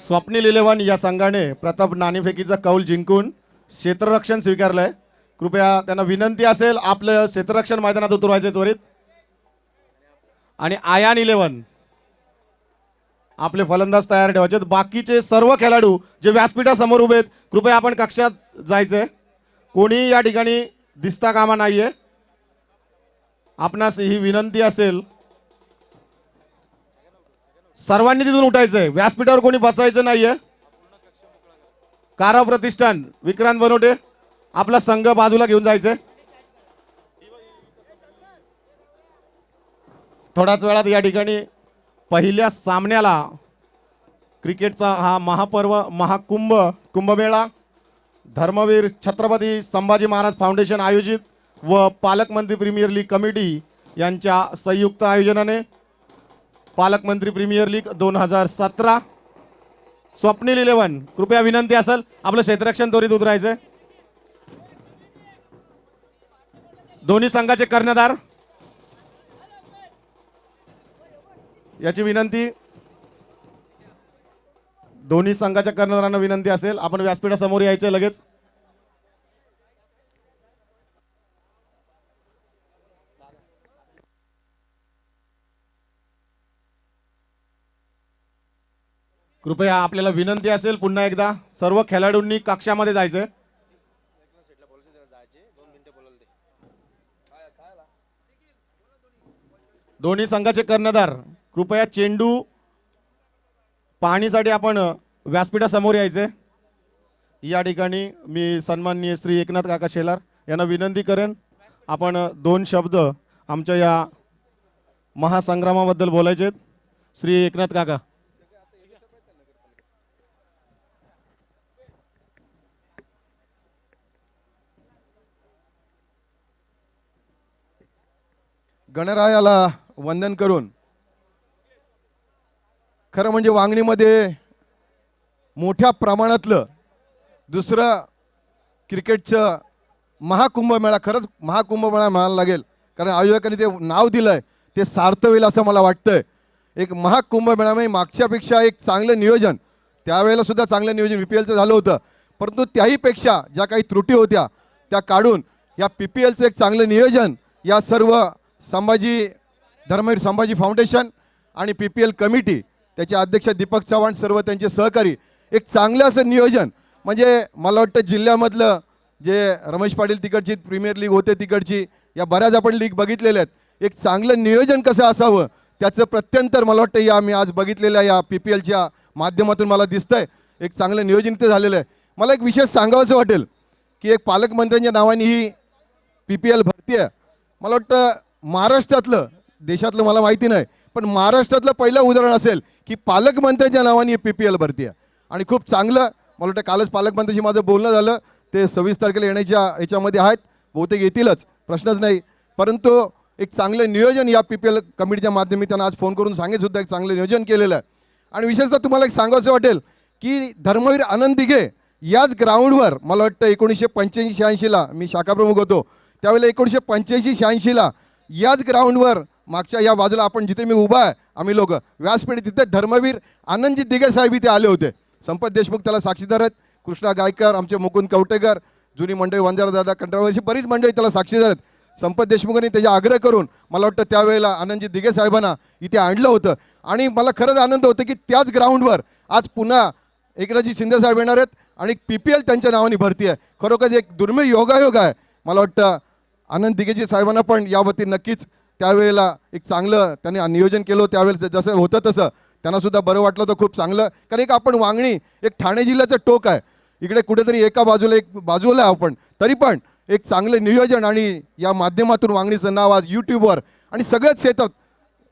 स्वप्नील 11 या संघाने प्रताप नाणेफेकीचा कौल जिंकून क्षेत्ररक्षण स्वीकारलंय। कृपया त्यांना विनंती असेल आपलं क्षेत्ररक्षण मैदानात उतरवायचे त्वरित। आणि आयान 11 आपले फलंदाज तयार ठेवायचे। बाकीचे सर्व खेळाडू जे व्यासपीठासमोर उभे आहेत कृपया आपण कक्षात जायचे। कोणी या ठिकाणी दिसता कामा नाहीये। आपणास ही विनंती असेल सर्वांनी तिथून उठायचंय। व्यासपीठावर कोणी बसायचं नाहीये। काराव प्रतिष्ठान विक्रांत बनोटे आपला संघ बाजूला घेऊन जायचंय। थोड्याच वेळात या ठिकाणी पहिल्या सामन्याला क्रिकेटचा हा महापर्व महाकुंभ कुंभमेळा धर्मवीर छत्रपती संभाजी महाराज फाउंडेशन आयोजित व पालकमंत्री प्रीमियर लीग कमिटी यांच्या संयुक्त आयोजनाने पालकमंत्री प्रीमियर लीग 2017 स्वप्नील 11 कृपया विनंती असेल आपलं क्षेत्ररक्षण त्वरित उतरायचंय। दोन्ही संघाचे कर्णधार याची विनंती। दोन्ही संघाच्या कर्णधारांना विनंती असेल आपण व्यासपीठासमोर यायचंय लगेच। कृपया आपल्याला विनंती असेल पुन्हा एकदा सर्व खेळाडूंनी कक्षामध्ये जायचंय। दोन्ही संघाचे कर्णधार कृपया चेंडू पाहणीसाठी आपण व्यासपीठासमोर यायचे। या ठिकाणी मी सन्माननीय श्री एकनाथ काका शेलार यांना विनंती करेन आपण 2 शब्द आमच्या या महासंग्रामाबद्दल बोलायचे। श्री एकनाथ काका। गणरायाला वंदन करून खरं म्हणजे वांगणीमध्ये मोठ्या प्रमाणातलं दुसरं क्रिकेटचं महाकुंभमेळा खरंच महाकुंभमेळा म्हणायला लागेल कारण आयोजकांनी ते नाव दिलंय ते सार्थ होईल असं मला वाटतंय। एक महाकुंभमेळा म्हणजे मागच्यापेक्षा एक चांगलं नियोजन त्यावेळेला सुद्धा चांगलं नियोजन VPLचं झालं होतं परंतु त्याहीपेक्षा ज्या काही त्रुटी होत्या त्या काढून या PPLचं एक चांगलं नियोजन या सर्व धर्मवीर संभाजी फाउंडेशन आणि PPL कमिटी त्याचे अध्यक्ष दीपक चव्हाण सर्व त्यांचे सहकारी एक चांगलं असं नियोजन म्हणजे मला वाटतं जिल्ह्यामधलं जे रमेश पाटील तिकडची प्रीमियर लीग होते तिकडची या बऱ्याच आपण लीग बघितलेल्या आहेत। एक चांगलं नियोजन कसं असावं त्याचं प्रत्यंतर मला वाटतं या मी आज बघितलेल्या या PPLच्या माध्यमातून मला दिसतंय एक चांगलं नियोजन ते झालेलं आहे। मला एक विशेष सांगावंसं वाटेल की एक पालकमंत्र्यांच्या नावाने ही PPL भरती आहे। मला वाटतं महाराष्ट्रातलं देशातलं मला माहिती नाही पण महाराष्ट्रातलं पहिलं उदाहरण असेल की पालकमंत्र्यांच्या नावाने PPL भरती आहे आणि खूप चांगलं मला वाटतं कालच पालकमंत्र्यांशी माझं बोलणं झालं ते 26 तारखेला येण्याच्या याच्यामध्ये आहेत बहुतेक येतीलच प्रश्नच नाही परंतु एक चांगलं नियोजन या PPL कमिटीच्या माध्यमातून त्यांना आज फोन करून सांगितलं सुद्धा एक चांगलं नियोजन केलेलं आहे। आणि विशेषतः तुम्हाला एक सांगायचं वाटेल की धर्मवीर आनंद दिघे याच ग्राउंडवर मला वाटतं 1985-86ला मी शाखाप्रमुख होतो त्यावेळेला 1985-86ला याच ग्राउंडवर मागच्या या बाजूला आपण जिथे मी उभा आहे आम्ही लोक व्यासपीठ तिथे धर्मवीर आनंदजी दिघे साहेब इथे आले होते। संपत देशमुख त्याला साक्षीदार आहेत कृष्णा गायकर आमचे मुकुंद कवटेकर जुनी मंडळी वंजारदादा कंटाळवरची बरीच मंडळी त्याला साक्षीदार आहेत। संपत देशमुखांनी त्याचा आग्रह करून मला वाटतं त्यावेळेला आनंदजी दिघे साहेबांना इथे आणलं होतं आणि मला खरंच आनंद होतो की त्याच ग्राउंडवर आज पुन्हा एकनाथजी शिंदे साहेब येणार आहेत आणि PPL त्यांच्या नावाने भरती आहे। खरोखर एक दुर्मिळ योगायोग आहे। मला वाटतं आनंद दिघेजी साहेबांना पण यावरती नक्कीच त्यावेळेला एक चांगलं त्यांनी नियोजन केलं त्यावेळेस जसं होतं तसं त्यांना सुद्धा बरं वाटलं तर खूप चांगलं कारण एक आपण वांगणी एक ठाणे जिल्ह्याचं टोक आहे इकडे कुठेतरी एका बाजूला एक बाजूला आपण तरी पण एक चांगलं नियोजन आणि या माध्यमातून वांगणीचं नाव आज YouTubeवर आणि सगळ्याच क्षेत्रात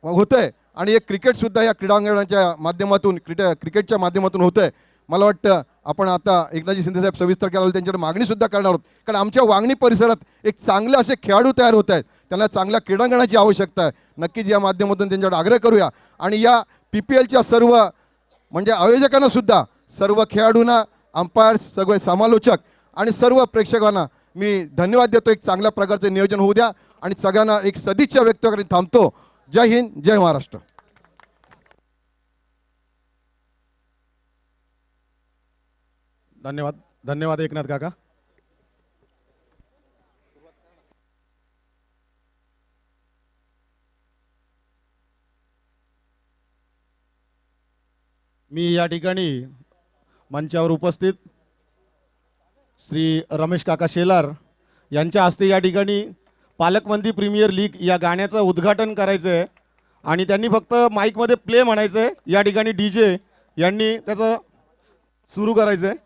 होतंय आणि एक क्रिकेटसुद्धा या क्रीडांगणाच्या माध्यमातून क्रिकेटच्या माध्यमातून होतंय। मला वाटतं आपण आता एकनाथजी शिंदे साहेब 26 तारखेला त्यांच्याकडे मागणीसुद्धा करणार आहोत कारण आमच्या वांगणी परिसरात एक चांगले असे खेळाडू तयार होत आहेत त्यांना चांगल्या क्रीडांगणाची आवश्यकता आहे। नक्कीच या माध्यमातून त्यांच्याकडे आग्रह करूया आणि या PPLच्या सर्व म्हणजे आयोजकांना सुद्धा सर्व खेळाडूंना अंपायर्स सगळे समालोचक आणि सर्व प्रेक्षकांना मी धन्यवाद देतो। एक चांगल्या प्रकारचे नियोजन होऊ द्या आणि सगळ्यांना एक सदिच्छा व्यक्त करून थांबतो। जय हिंद जय महाराष्ट्र। धन्यवाद धन्यवाद एकनाथ काका. मी या ठिकाणी मंचावर उपस्थित श्री रमेश काका शेलार यांच्या हस्ते या ठिकाणी पालकमंत्री प्रीमियर लीग या गाण्याचं उद्घाटन करायचं आहे आणि त्यांनी फक्त माईकमध्ये प्ले म्हणायचं आहे. या ठिकाणी DJ यांनी त्याचं सुरू करायचं आहे.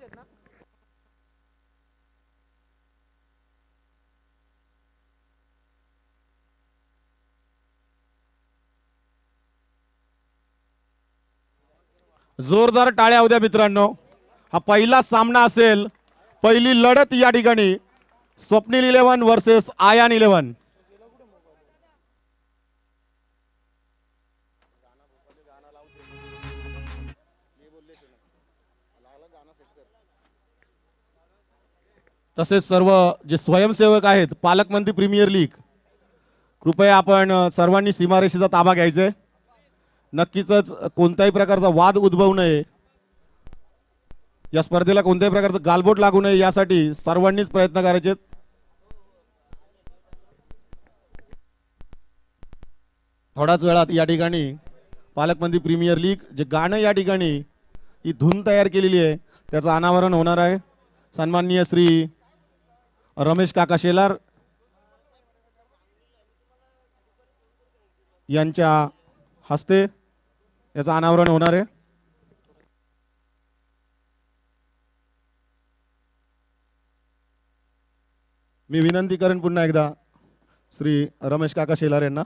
जोरदार टाळ्या होत्या मित्रांनो. हा पहिला सामना असेल, पहिली लढत या ठिकाणी स्वप्नील 11 वर्सेस आयान 11. तसेच सर्व जे स्वयंसेवक आहेत पालकमंत्री प्रीमियर लीग, कृपया आपण सर्वांनी सीमारेषेचा ताबा घ्यायचा आहे. नक्कीच कोणत्याही प्रकारचा वाद उद्भवू नये, या स्पर्धेला कोणत्याही प्रकारचं गालबोट लागू नये यासाठी सर्वांनीच प्रयत्न करायचे. थोड्याच वेळात या ठिकाणी पालकमंत्री प्रीमियर लीग जे गाणं या ठिकाणी ही धून तयार केलेली आहे त्याचं अनावरण होणार आहे. सन्माननीय श्री रमेश काका शेलार यांच्या हस्ते याचं अनावरण होणार आहे. मी विनंती करेन पुन्हा एकदा श्री रमेश काका शेलार यांना.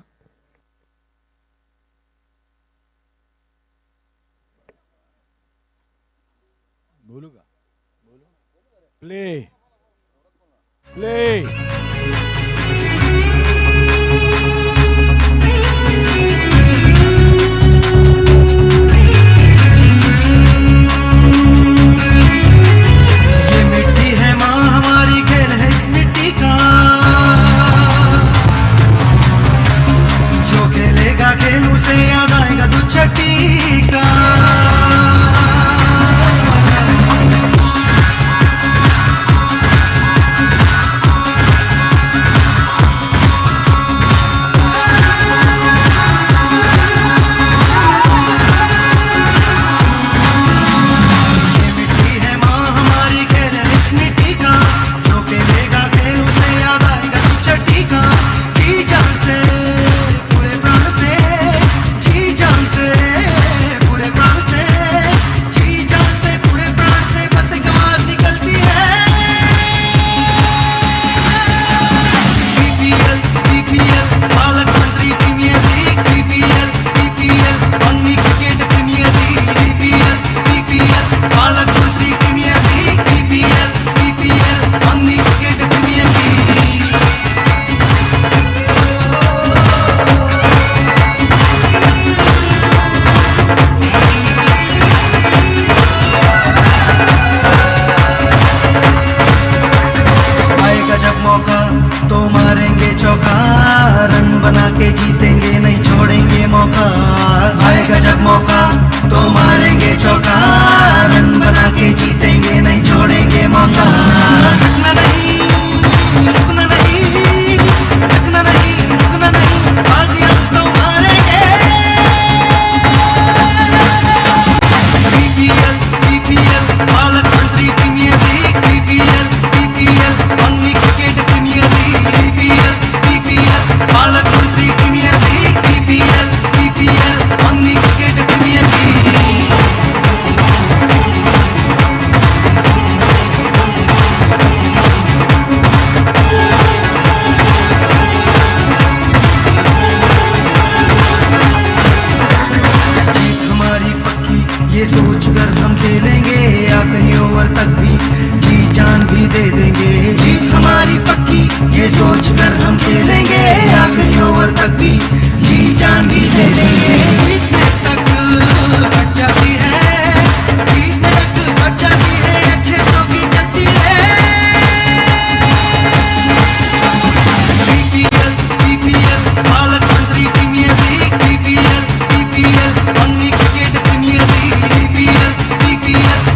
बोलू का? Play play.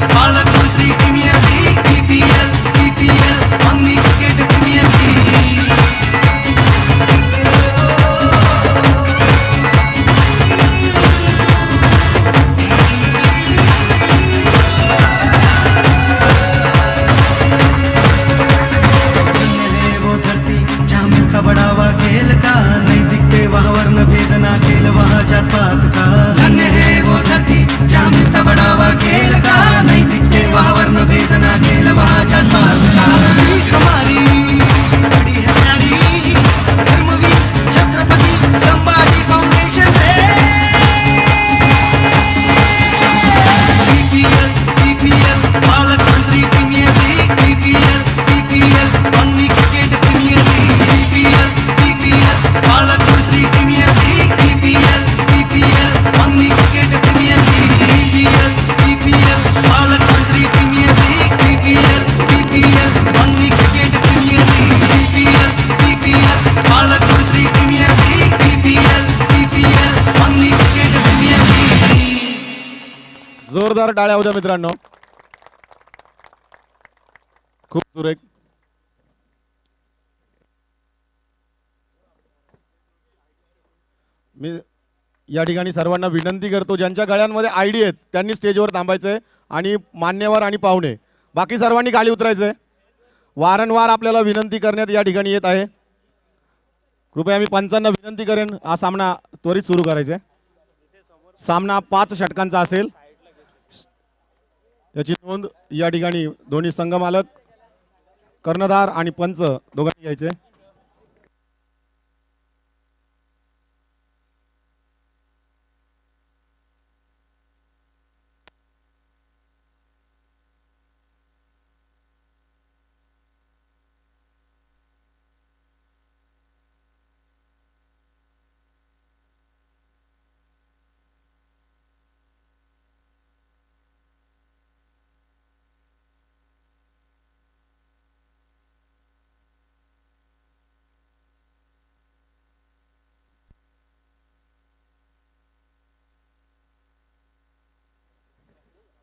पालकमंत्री प्रीमियर लीग टाळ्या होत्या मित्रांनो. खूप सुरेख. मी या ठिकाणी सर्वांना विनंती करतो, ज्यांच्या गळ्यांमध्ये आयडी आहेत त्यांनी स्टेजवर थांबायचंय आणि मान्यवर आणि पाहुणे बाकी सर्वांनी खाली उतरायचंय. वारंवार आपल्याला विनंती करण्यात या ठिकाणी येत आहे. कृपया मी पंचांना विनंती करेन हा सामना त्वरित सुरू करायचा आहे. सामना 5 षटकांचा असेल याची नोंद या ठिकाणी दोन्ही संघ मालक, कर्णधार आणि पंच दोघांनी घ्यायचे.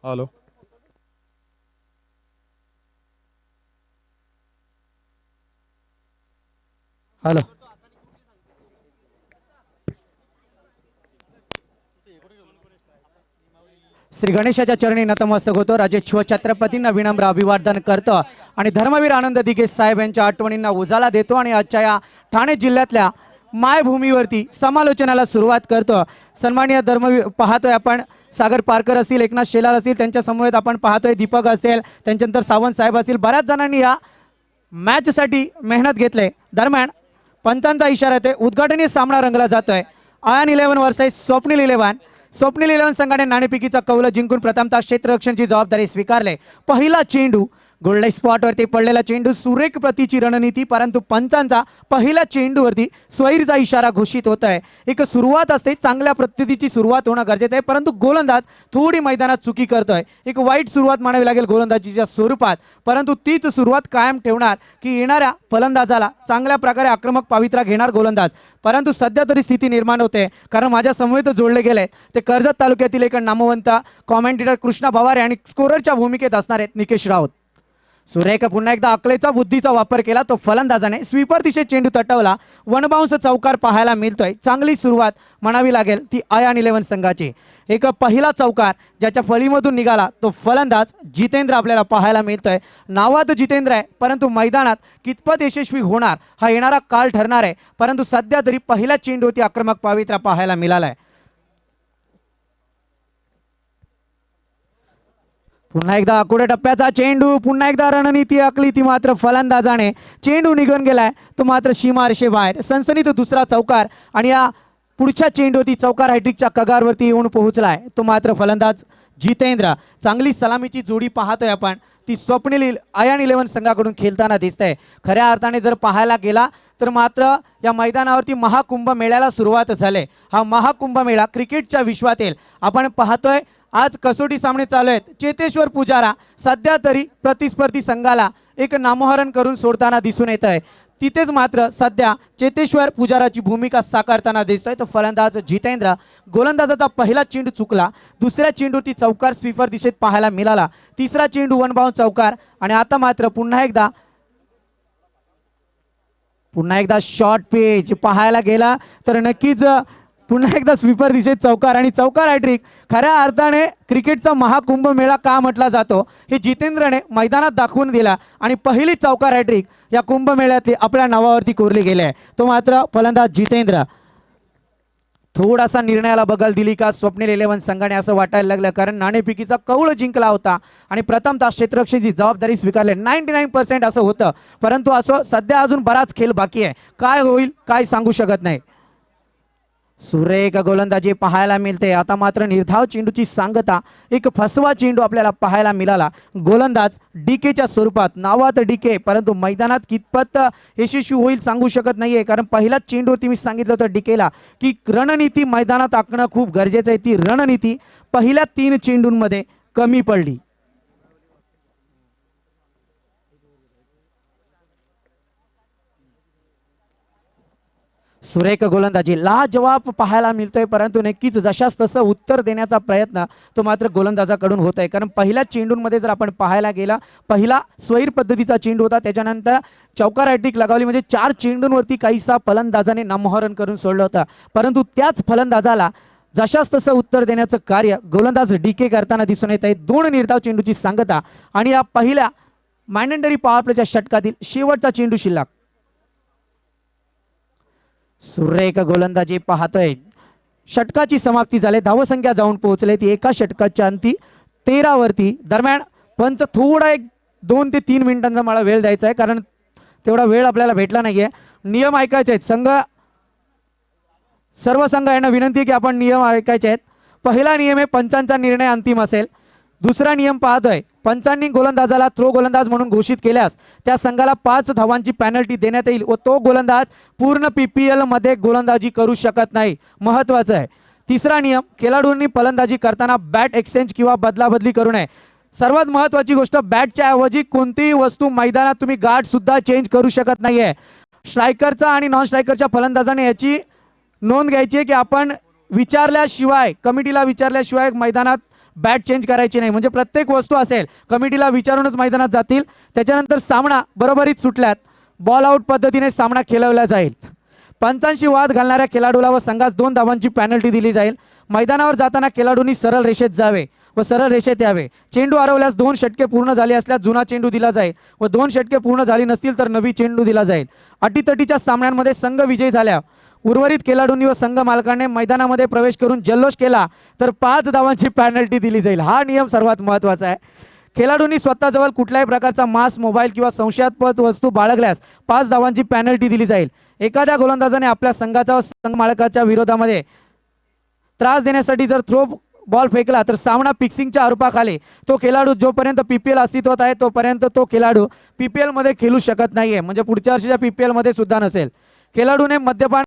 हॅलो. हॅलो. श्री गणेशाच्या चरणी नतमस्तक होतो. राजे छत्रपतींना विनम्र अभिवादन करतो आणि धर्मवीर आनंद दिघे साहेब यांच्या आठवणींना उजाळा देतो आणि आजच्या या ठाणे जिल्ह्यातल्या मायभूमीवरती समालोचनाला सुरुवात करतो. सन्माननीय धर्मवीर पाहतोय आपण, सागर पारकर असतील, एकनाथ शेलार असतील, त्यांच्या समवेत आपण पाहतोय दीपक असतील, त्यांच्यानंतर सावंत साहेब असतील. बऱ्याच जणांनी या मॅचसाठी मेहनत घेतले. दरम्यान पंचांचा इशारा येतोय, उद्घाटनीय सामना रंगला जातोय. Ion 11 versus Swapnil 11. स्वप्नील 11 संघाने नाणेफेकीचा कौल जिंकून प्रथमतः क्षेत्ररक्षणाची जबाबदारी स्वीकारले. पहिला चेंडू गोल्डन स्पॉटवरती पडलेला चेंडू, सुरेख प्रतीची रणनीती, परंतु पंचांचा पहिल्या चेंडूवरती स्वैरचा इशारा घोषित होत आहे. एक सुरुवात असते, चांगल्या पद्धतीची सुरुवात होणं गरजेचं आहे, परंतु गोलंदाज थोडी मैदानात चुकी करतोय. एक वाईट सुरुवात म्हणावी लागेल गोलंदाजीच्या स्वरूपात, परंतु तीच सुरुवात कायम ठेवणार की येणाऱ्या फलंदाजाला चांगल्या प्रकारे आक्रमक पवित्रा घेणार गोलंदाज. परंतु सध्या तरी स्थिती निर्माण होते, कारण माझ्या समवेत जोडले गेले ते कर्जत तालुक्यातील एक नामवंत कॉमेंटेटर कृष्णा भवारे आणि स्कोररच्या भूमिकेत असणार आहेत निकेश राऊत. सुरेख पुन्हा एकदा अकलेचा बुद्धीचा वापर केला तो फलंदाजाने. स्वीपर दिशेत चेंडू तटवला. वनबाउंस चौकार पाहायला मिळतोय. चांगली सुरुवात म्हणावी लागेल ती आयन 11 संघाची. एक पहिला चौकार ज्याच्या फळीमधून निघाला तो फलंदाज जितेंद्र आपल्याला पाहायला मिळतोय. नावात जितेंद्र आहे, परंतु मैदानात कितपत यशस्वी होणार हा येणारा काळ ठरणार आहे. परंतु सध्या तरी पहिल्या चेंडूवरती आक्रमक पवित्रा पाहायला मिळालाय. पुन्हा एकदा अकुडे टप्प्याचा चेंडू, पुन्हा एकदा रणनीती आखली ती मात्र फलंदाजाने. चेंडू निघून गेलाय तो मात्र सीमारेषे बाहेर. सनसनीत दुसरा चौकार आणि या पुढच्या चेंडूवरती चौकार हॅट्रिकच्या कगारवरती येऊन पोहोचलाय तो मात्र फलंदाज जितेंद्र. चांगली सलामीची जोडी पाहतोय आपण, ती स्वप्नील आयन 11 संघाकडून खेळताना दिसतंय. खऱ्या अर्थाने जर पाहायला गेला तर मात्र या मैदानावरती महाकुंभ मेळ्याला सुरुवात झाली. हा महाकुंभ मेळा क्रिकेटच्या विश्वातील आपण पाहतोय. आज कसोटी सामने चालू आहेत. चेतेश्वर पुजारा सध्या तरी प्रतिस्पर्धी संघाला एक नामोहरण करून सोडताना दिसून येत आहे. तिथेच मात्र सध्या चेतेश्वर पुजाराची भूमिका साकारताना दिसतोय तो फलंदाज जितेंद्र. गोलंदाजाचा पहिला चेंडू चुकला, दुसऱ्या चेंडूवरती चौकार स्वीपर दिशेत पाहायला मिळाला. तिसरा चेंडू वनबाउंड चौकार आणि आता मात्र पुन्हा एकदा शॉर्ट पिच पाहायला गेला तर नक्कीच पुन्हा एकदा स्वीपर दिशेत चौकार आणि चौकार हॅट्रिक. खऱ्या अर्थाने क्रिकेटचा महाकुंभ मेळा का म्हटला जातो हे जितेंद्रने मैदानात दाखवून दिला आणि पहिली चौकार हॅट्रिक या कुंभमेळ्यातली आपल्या नावावरती कोरली गेली आहे तो मात्र फलंदाज जितेंद्र. थोडासा निर्णयाला बगल दिली का स्वप्नील 11 संघाने असं वाटायला लागलं, कारण नाणेफेकीचा कौल जिंकला होता आणि प्रथमतः क्षेत्ररक्षणाची जबाबदारी स्वीकारली. 99% असं होतं, परंतु असं सध्या अजून बराच खेळ बाकी आहे. काय होईल काय सांगू शकत नाही. सुरेख गोलंदाजी पाहायला मिळते. आता मात्र निर्धाव चेंडूची सांगता, एक फसवा चेंडू आपल्याला पाहायला मिळाला. गोलंदाज डीकेच्या स्वरूपात, नावात डीके, परंतु मैदानात कितपत यशस्वी होईल सांगू शकत नाहीये, कारण पहिला चेंडूवरती मी सांगितलं होतं डीकेला की रणनीती मैदानात आखणं खूप गरजेचं आहे. ती रणनीती पहिल्या 3 चेंडूंमध्ये कमी पडली. सुरेख गोलंदाजी लाजवाब पाहायला मिळतोय, परंतु नक्कीच जशास तसं उत्तर देण्याचा प्रयत्न तो मात्र गोलंदाजाकडून होत आहे. कारण पहिल्या चेंडूंमध्ये जर आपण पाहायला गेला, पहिला स्वैर पद्धतीचा चेंडू होता, त्याच्यानंतर चौकार हॅट्रिक लगावली, म्हणजे 4 चेंडूंवरती काहीसा फलंदाजाने नामोहरण करून सोडलं होतं. परंतु त्याच फलंदाजाला जशास तसं उत्तर देण्याचं कार्य गोलंदाज डीके करताना दिसून येत आहे. 2 निर्धाव चेंडूची सांगता आणि या पहिल्या मॅनेंडरी पॉवर प्लेच्या षटकातील शेवटचा चेंडू शिल्लक. सुरेख गोलंदाजी पाहतोय. षटकाची समाप्ती झाली, धावसंख्या जाऊन पोहोचले ती एका षटकाच्या अंती 13 वरती. दरम्यान पंच थोडा एक 2 ते 3 मिनिटांचा मला वेळ द्यायचा आहे, कारण तेवढा वेळ आपल्याला भेटला नाहीये. नियम ऐकायचे आहेत. सर्व संघ यांना विनंती आहे की आपण नियम ऐकायचे आहेत. पहिला नियम आहे पंचांचा निर्णय अंतिम असेल. दुसरा नियम पाहतोय, पंचांनी गोलंदाजाला थ्रो गोलंदाज म्हणून घोषित केल्यास त्या संघाला 5 धावांची पॅनल्टी देण्यात येईल व तो गोलंदाज पूर्ण PPL मध्ये गोलंदाजी करू शकत नाही. महत्वाचं आहे. तिसरा नियम, खेळाडूंनी फलंदाजी करताना बॅट एक्सचेंज किंवा बदलाबदली करू नये. सर्वात महत्वाची गोष्ट, बॅटच्या ऐवजी कोणतीही वस्तू मैदानात तुम्ही गाठ सुद्धा चेंज करू शकत नाहीये. स्ट्रायकरचा आणि नॉन स्ट्रायकरच्या फलंदाजाने याची नोंद घ्यायची आहे की आपण विचारल्याशिवाय, कमिटीला विचारल्याशिवाय मैदानात बॅट चेंज करायची नाही. म्हणजे प्रत्येक वस्तू असेल कमिटीला विचारूनच मैदानात जातील. त्याच्यानंतर सामना बरोबरीत सुटल्यात बॉल आउट पद्धतीने सामना खेळवला जाईल. पंचांशी वाद घालणाऱ्या खेळाडूला व संघास 2 धावांची पॅनल्टी दिली जाईल. मैदानावर जाताना खेळाडूंनी सरळ रेषेत जावे व सरळ रेषेत यावे. चेंडू हरवल्यास 2 षटके पूर्ण झाली असल्यास जुना चेंडू दिला जाईल व 2 षटके पूर्ण झाली नसतील तर नवी चेंडू दिला जाईल. अटीतटीच्या सामन्यांमध्ये संघ विजयी झाल्या उर्वरित खेळाडूंनी व संघ मालकाने मैदानामध्ये प्रवेश करून जल्लोष केला तर 5 धावांची पॅनल्टी दिली जाईल. हा नियम सर्वात महत्त्वाचा आहे. खेळाडूंनी स्वतःजवळ कुठल्याही प्रकारचा मास्क, मोबाईल किंवा संशयास्पद वस्तू बाळगल्यास 5 धावांची पॅनल्टी दिली जाईल. एखाद्या गोलंदाजाने आपल्या संघाचा व संघ मालकाच्या विरोधामध्ये त्रास देण्यासाठी जर थ्रो बॉल फेकला तर सामना फिक्सिंगच्या आरोपाखाली तो खेळाडू जोपर्यंत PPL अस्तित्वात आहे तोपर्यंत तो खेळाडू PPL मध्ये खेळू शकत नाहीये. म्हणजे पुढच्या वर्षीच्या PPL मध्ये सुद्धा नसेल. खेळाडूने मद्यपान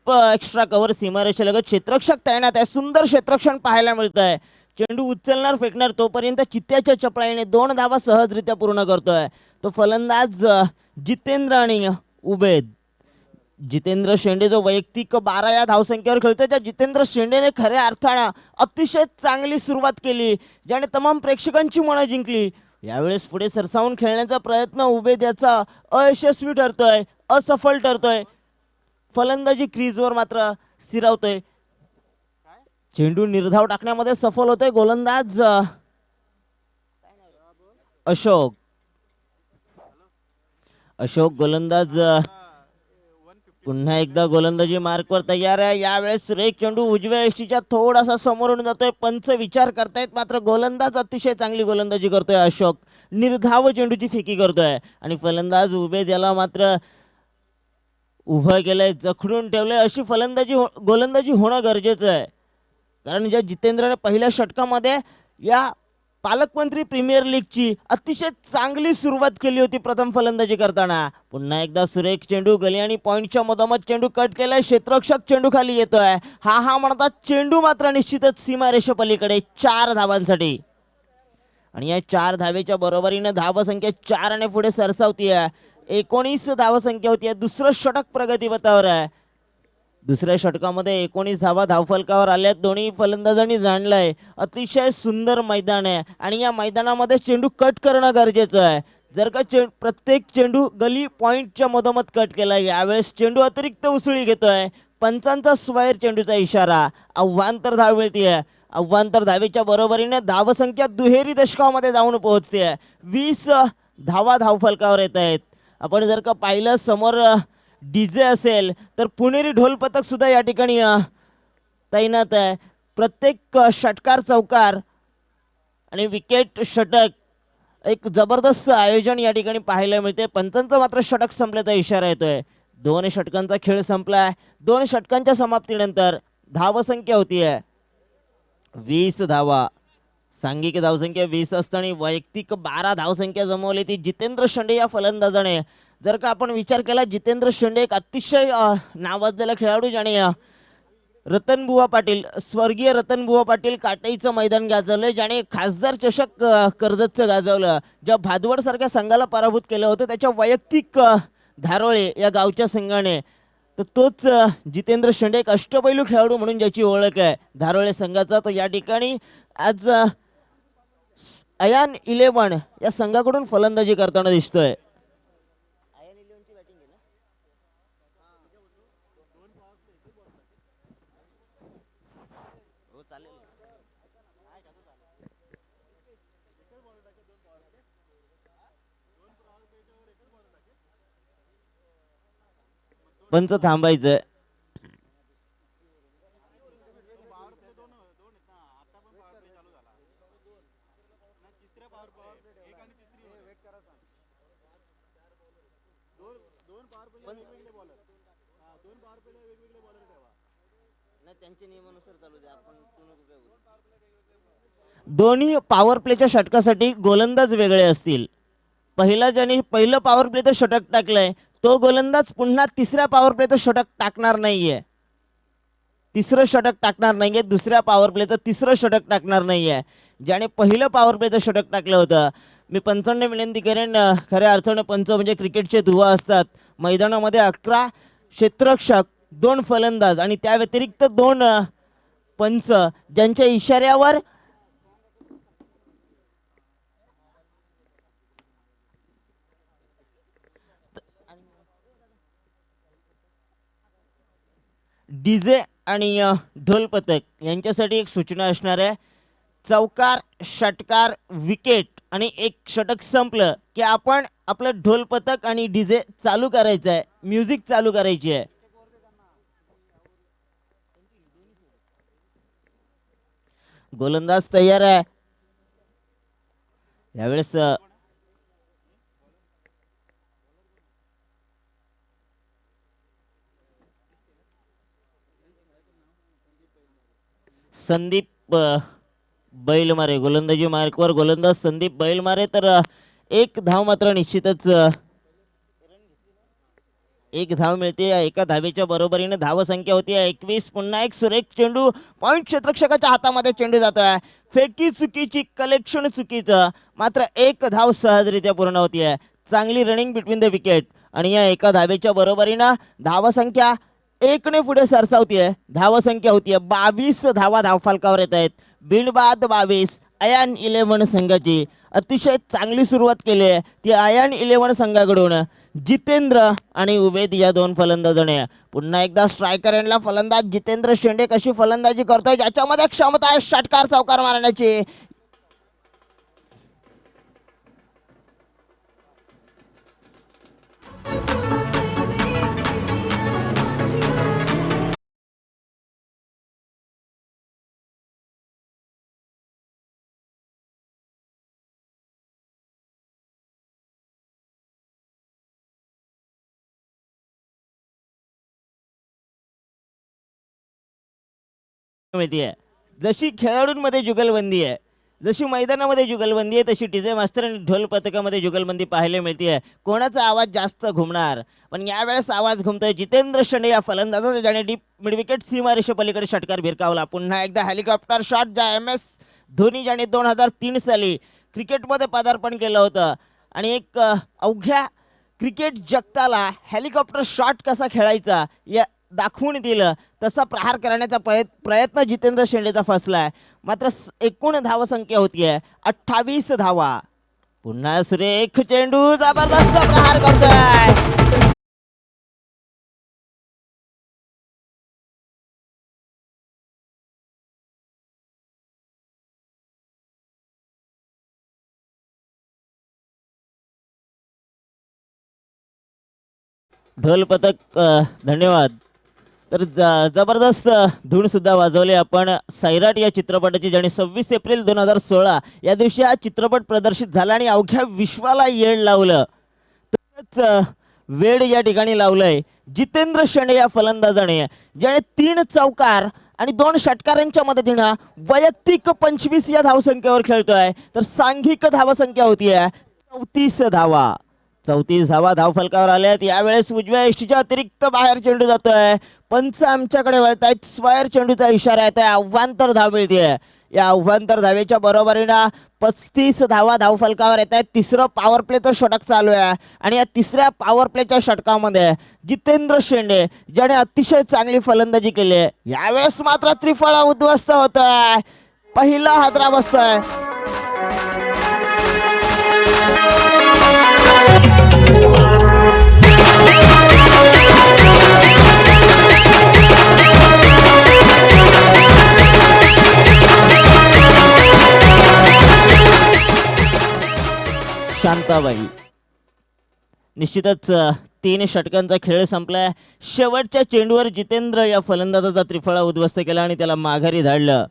डीप एक्स्ट्रा कव्हर सीमारेषेलगत क्षेत्ररक्षक तैनात आहे. सुंदर क्षेत्ररक्षण पाहायला मिळत आहे. चेंडू उचलणार फेकणार तोपर्यंत चित्त्याच्या चपळाईने 2 धावा सहजरित्या पूर्ण करतोय तो फलंदाज जितेंद्र आणि उबेद. जितेंद्र शेंडे जो वैयक्तिक 12 या धावसंख्येवर खेळतोय, त्या जितेंद्र शेंडेने खऱ्या अर्थानं अतिशय चांगली सुरुवात केली, ज्याने तमाम प्रेक्षकांची मनं जिंकली. यावेळेस पुढे सरसावून खेळण्याचा प्रयत्न उबेद याचा अयशस्वी ठरतोय, असफल ठरतोय. फलंदाजी क्रीजवर मात्र स्थिरावतोय. चेंडू निर्धाव टाकण्यामध्ये सफल होतोय गोलंदाज अशोक. गोलंदाज पुन्हा एकदा गोलंदाजी मार्कवर तयार आहे. यावेळेस सुरेख चेंडू उजव्या यष्टीच्या थोडासा समोरून जातोय. पंच विचार करतायत, मात्र गोलंदाज अतिशय चांगली गोलंदाजी करतोय. अशोक निर्धाव चेंडूची फेकी करतोय आणि फलंदाज उबेद याला मात्र उभं केलंय, जखडून ठेवलंय. अशी गोलंदाजी होणं गरजेचं आहे, कारण ज्या जितेंद्रने पहिल्या षटकामध्ये या पालकमंत्री प्रीमियर लीगची अतिशय चांगली सुरुवात केली होती प्रथम फलंदाजी करताना. पुन्हा एकदा सुरेख चेंडू गली आणि पॉइंटच्या मधोमध चेंडू कट केलाय. क्षेत्ररक्षक चेंडू खाली येतोय. हा म्हणतात चेंडू मात्र निश्चितच सीमारेषे पलीकडे 4 धावांसाठी. आणि या 4 धावेच्या बरोबरीने धावसंख्या 4 ने पुढे सरसावतीये. 19 धावसंख्या होती. दुसरं षटक प्रगतीपथावर आहे. दुसऱ्या षटकामध्ये 19 धावा धावफलकावर आल्यात. दोन्ही फलंदाजांनी जाणलंय अतिशय सुंदर मैदान आहे आणि या मैदानामध्ये चेंडू कट करणं गरजेचं आहे. जर का प्रत्येक चेंडू गली पॉइंटच्या मधोमध कट केला, यावेळेस चेंडू अतिरिक्त उसळी घेतोय. पंचांचा स्वैर चेंडूचा इशारा. अव्वांतर धाव मिळतीये. अव्वांतर धावेच्या बरोबरीने धावसंख्या दुहेरी दशकामध्ये जाऊन पोहोचते. 20 धावा धावफलकावर येत आहेत. आपण जर का पाहिलं समोर डीजे असेल तर पुणेरी ढोल पथक सुद्धा या ठिकाणी तैनात आहे. प्रत्येक षटकार चौकार आणि विकेट षटक एक जबरदस्त आयोजन या ठिकाणी पाहायला मिळते. पंचांचं मात्र षटक संपल्याचा इशारा येतोय. 2 षटकांचा खेळ संपलाय. 2 षटकांच्या समाप्तीनंतर धावसंख्या होतीये 20 धावा. सांघिक धावसंख्या 20 असताना वैयक्तिक 12 धावसंख्या जमवली ती जितेंद्र शेंडे या फलंदाजाने. जर का आपण विचार केला, जितेंद्र शेंडे एक अतिशय नावाजलेला खेळाडू, ज्याने रतनबुवा पाटील, स्वर्गीय रतनबुवा पाटील काटाईचं मैदान गाजवलं, ज्याने खासदार चषक कर्जतचं गाजवलं, ज्या भादवड सारख्या संघाला पराभूत केलं होतं त्याच्या वैयक्तिक धारोळे या गावच्या संघाने. तर तोच जितेंद्र शेंडे एक अष्टपैलू खेळाडू म्हणून ज्याची ओळख आहे धारोळे संघाचा, तो या ठिकाणी आज अयान 11 या संघाकडून फलंदाजी करताना दिसतोय. पंच थांबायचं. दोन्ही पॉवर प्लेच्या षटकासाठी गोलंदाज वेगळे असतील. ज्याने पहिलं पॉवर प्लेचं षटक टाकलंय तो गोलंदाज पुन्हा तिसऱ्या पॉवर प्लेचं षटक टाकणार नाहीये. तिसरं षटक टाकणार नाहीये. दुसऱ्या पॉवर प्लेचं तिसरं षटक टाकणार नाहीये. ज्याने पहिलं पॉवर प्लेचं षटक टाकलं होतं. मी पंचांना विनंती करेन, खऱ्या अर्थानं पंच म्हणजे क्रिकेटचे दुवा असतात. मैदानामध्ये 11 क्षेत्ररक्षक, 2 फलंदाज आणि त्या व्यतिरिक्त 2 पंच, ज्यांच्या इशाऱ्यावर डीजे आणि ढोल पथक यांच्यासाठी एक सूचना असणार आहे. चौकार, षटकार, विकेट आणि एक षटक संपलं की आपण आपलं ढोल पथक आणि डीजे चालू करायचं आहे. म्युझिक चालू करायची आहे. गोलंदाज तयार आहे. यावेळेस संदीप बैलमारे गोलंदाजी मार्कवर गोलंदाज संदीप बैलमारे. तर एक धाव मात्र निश्चितच एक धाव मिळते. एका धावेच्या बरोबरीने धावसंख्या होती 21. पुन्हा एक सुरेख चेंडू पॉइंट क्षेत्ररक्षकाच्या हातामध्ये चेंडू जातोय. फेकी चुकीची, कलेक्शन चुकीचं, मात्र एक धाव सहजरित्या पूर्ण होतीये. चांगली रनिंग बिटवीन द विकेट आणि या एका धावेच्या बरोबरीनं धावसंख्या 1ने पुढे सरसावतीये. धावसंख्या होतीये 22 धावा धावफलकावर येत आहेत. बिनबाद 22. अयान 11 संघाची अतिशय चांगली सुरुवात केली आहे ती अयान 11 संघाकडून. जितेंद्र आणि उबेद या दोन फलंदाजाने. पुन्हा एकदा स्ट्रायकर एंडला फलंदाज जितेंद्र शेंडे कशी फलंदाजी करतोय, ज्याच्यामध्ये क्षमता आहे षटकार चौकार मारण्याची. मिळतीये. जशी खेळाडूंमध्ये जुगलबंदी आहे, जशी मैदानामध्ये जुगलबंदी आहे, तशी डीजे मास्तर आणि ढोल पथकामध्ये जुगलबंदी पाहायला मिळतीये. कोणाचा आवाज जास्त घुमणार, पण यावेळेस आवाज घुमतोय जितेंद्र शेंडे या फलंदाजाचा, ज्याने डीप मिड विकेट सीमारेषे पलीकडे षटकार भिरकावला. पुन्हा एकदा हेलिकॉप्टर शॉट, ज्या MS धोनी ज्याने 2003 साली क्रिकेटमध्ये पदार्पण केलं होतं आणि एक अवघ्या क्रिकेट जगताला हेलिकॉप्टर शॉट कसा खेळायचा या दाखवून दिलं, तसा प्रहार करण्याचा प्रयत्न जितेंद्र शेंडेचा फसलाय. मात्र एकूण धावसंख्या होतीये 28 धावा. पुन्हा सुरेख चेंडू, जबरदस्त प्रहार करतोय. ढोल पथक धन्यवाद. तर जबरदस्त धून सुद्धा वाजवले आपण. सैराट या चित्रपटाची, ज्याने 26 एप्रिल 2016 या दिवशी हा चित्रपट प्रदर्शित झाला आणि अवघ्या विश्वाला येड लावलं. तसंच वेड या ठिकाणी लावलंय जितेंद्र शेंडे या फलंदाजाने, ज्याने 3 चौकार आणि 2 षटकारांच्या मदतीनं वैयक्तिक 25 या धावसंख्येवर खेळतोय. तर सांघिक धावसंख्या होतीये 34 धावा. 34 धावा धावफलकावर आल्यात. यावेळेस उजव्या यष्टीच्या अतिरिक्त बाहेर चेंडू जातोय. पंच आमच्याकडे वळतायत. स्क्वेअर चेंडूचा इशारा येतोय. आव्हांतर धाव मिळतीये. या आव्हांतर धावेच्या बरोबरीनं 35 धावा धावफलकावर येत आहेत. तिसरं पॉवर प्लेचं षटक चालू आहे आणि या तिसऱ्या पॉवर प्लेच्या षटकामध्ये जितेंद्र शेंडे, ज्याने अतिशय चांगली फलंदाजी केली आहे, यावेळेस मात्र त्रिफळा उद्ध्वस्त होतोय. पहिला हादरा बसतोय. शांताबाई. निश्चितच 3 षटकांचा खेळ संपलाय. शेवटच्या चेंडूवर जितेंद्र या फलंदाजाचा त्रिफळा उद्ध्वस्त केला आणि त्याला माघारी धाडलं.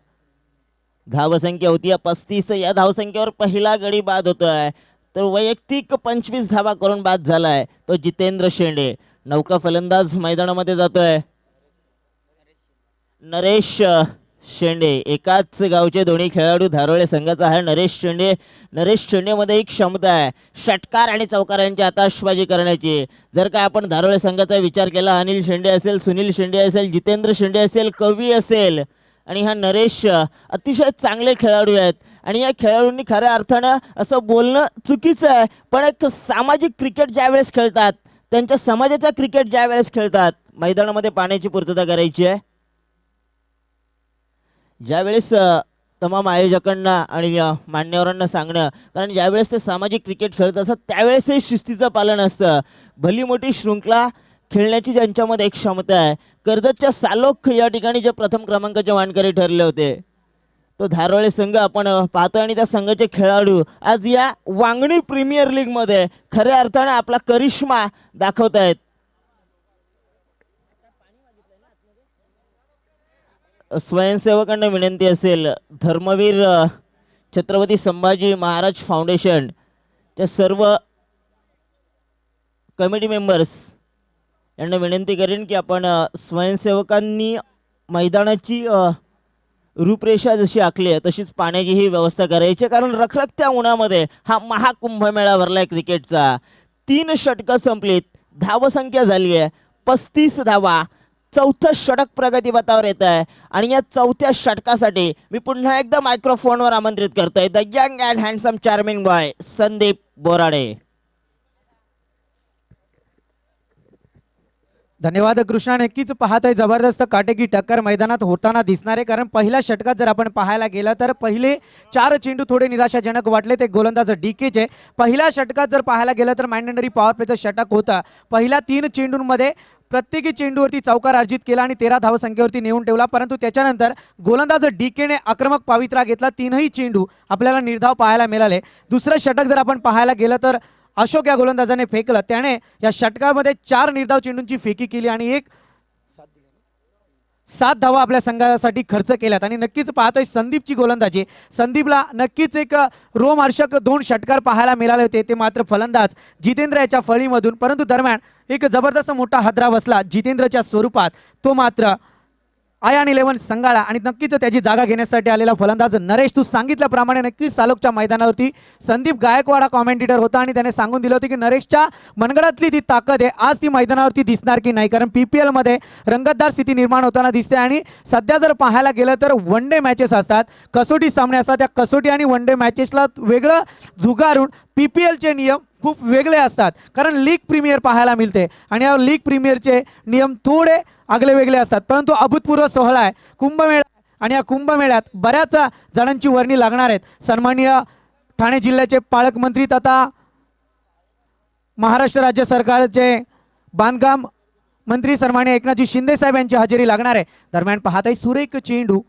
धावसंख्या होती 35. या धावसंख्येवर पहिला गडी बाद होतोय. तर वैयक्तिक 25 धावा करून बाद झालाय तो जितेंद्र शेंडे. नौका फलंदाज मैदानामध्ये जातोय नरेश शेंडे. एकाच गावचे दोन्ही खेळाडू धारोळे संघाचा आहे नरेश शेंडे. नरेश शेंडेमध्ये एक क्षमता आहे षटकार आणि चौकारांची आताशबाजी करण्याची. जर का आपण धारोळे संघाचा विचार केला, अनिल शेंडे असेल, सुनील शेंडे असेल, जितेंद्र शेंडे असेल, कवी असेल आणि हा नरेश अतिशय चांगले खेळाडू आहेत. आणि या खेळाडूंनी खऱ्या अर्थानं असं बोलणं चुकीचं आहे, पण एक सामाजिक क्रिकेट ज्यावेळेस खेळतात, त्यांच्या समाजाचा क्रिकेट ज्यावेळेस खेळतात, मैदानामध्ये पाण्याची पूर्तता करायची आहे. ज्यावेळेस तमाम आयोजकांना आणि मान्यवरांना सांगणं, कारण ज्यावेळेस ते सामाजिक क्रिकेट खेळत असतात त्यावेळेस हे शिस्तीचं पालन असतं. भली मोठी शृंखला खेळण्याची ज्यांच्यामध्ये एक क्षमता आहे. कर्जतच्या सालोख या ठिकाणी जे प्रथम क्रमांकाचे मानकरी ठरले होते तो धारोळे संघ आपण पाहतोय आणि त्या संघाचे खेळाडू आज या वांगणी प्रीमियर लीग मध्ये खऱ्या अर्थाने आपला करिश्मा दाखवत आहेत. स्वयंसेवकांना विनंती असेल, धर्मवीर छत्रपती संभाजी महाराज फाउंडेशन च्या सर्व कमिटी मेंबर्स यांना विनंती करेन की आपण स्वयंसेवकांनी मैदानाची रूपरेषा जशी आखली आहे तशीच पाण्याचीही व्यवस्था करायची, कारण रखरखत्या उन्हामध्ये हा महाकुंभमेळा भरलाय क्रिकेटचा. 3 षटकं संपलीत. धावसंख्या झाली आहे 35 धावा. चौथं षटक प्रगतीपथावर येत आहे आणि या चौथ्या षटकासाठी मी पुन्हा एकदा मायक्रोफोनवर आमंत्रित करतोय the young and handsome charming boy Sandeep Borade. धन्यवाद कृष्णा. नक्कीच पाहतोय जबरदस्त काटेकी टक्कर मैदानात होताना दिसणार आहे, कारण पहिल्या षटकात जर आपण पाहायला गेलं तर पहिले 4 चेंडू थोडे निराशाजनक वाटले ते गोलंदाज डीकेचे. पहिल्या षटकात जर पाहायला गेलं तर मॅन्डेटरी पॉवर प्लेचं षटक होतं. पहिल्या 3 चेंडूंमध्ये प्रत्येकी चेंडूवरती चौकार अर्जित केला आणि 13 धावसंख्येवरती नेऊन ठेवला, परंतु त्याच्यानंतर गोलंदाज डीकेने आक्रमक पवित्रा घेतला. 3ही चेंडू आपल्याला निर्धाव पाहायला मिळाले. दुसरं षटक जर आपण पाहायला गेलं तर अशोक या गोलंदाजाने फेकलं, त्याने या षटकामध्ये 4 निर्धाव चेंडूंची फेकी केली आणि 7 धावा आपल्या संघासाठी खर्च केल्यात. आणि नक्कीच पाहतोय संदीपची गोलंदाजी. संदीपला नक्कीच एक रोमहर्षक 2 षटकार पाहायला मिळाले होते, ते मात्र फलंदाज जितेंद्र याच्या फळीमधून. परंतु दरम्यान एक जबरदस्त मोठा हादरा बसला जितेंद्रच्या स्वरूपात. तो मात्र आयान 11 संघाला आणि नक्कीच त्याची जागा घेण्यासाठी आलेला फलंदाज नरेश. तू सांगितल्याप्रमाणे नक्कीच सालोकच्या मैदानावरती संदीप गायकवाड कॉमेंटेटर होता आणि त्याने सांगून दिलं होतं की नरेशच्या मनगडातली ती ताकद आहे, आज ती मैदानावरती दिसणार की नाही, कारण PPL मध्ये रंगतदार स्थिती निर्माण होताना दिसते. आणि सध्या जर पाहायला गेलं तर वन डे मॅचेस असतात, कसोटी सामने असतात. त्या कसोटी आणि वन डे मॅचेसला वेगळं झुगारून PPLचे नियम खूप वेगळे असतात, कारण लीग प्रीमियर पाहायला मिळते आणि या लीग प्रीमियरचे नियम थोडे आगळे वेगळे असतात. परंतु अभूतपूर्व सोहळा आहे, कुंभमेळा, आणि या कुंभमेळ्यात बऱ्याच जणांची वर्णी लागणार आहेत. सन्माननीय ठाणे जिल्ह्याचे पालकमंत्री तथा महाराष्ट्र राज्य सरकारचे बांधकाम मंत्री सन्माननीय एकनाथजी शिंदे साहेब यांची हजेरी लागणार आहे. दरम्यान पाहताय सुरेख चेंडू,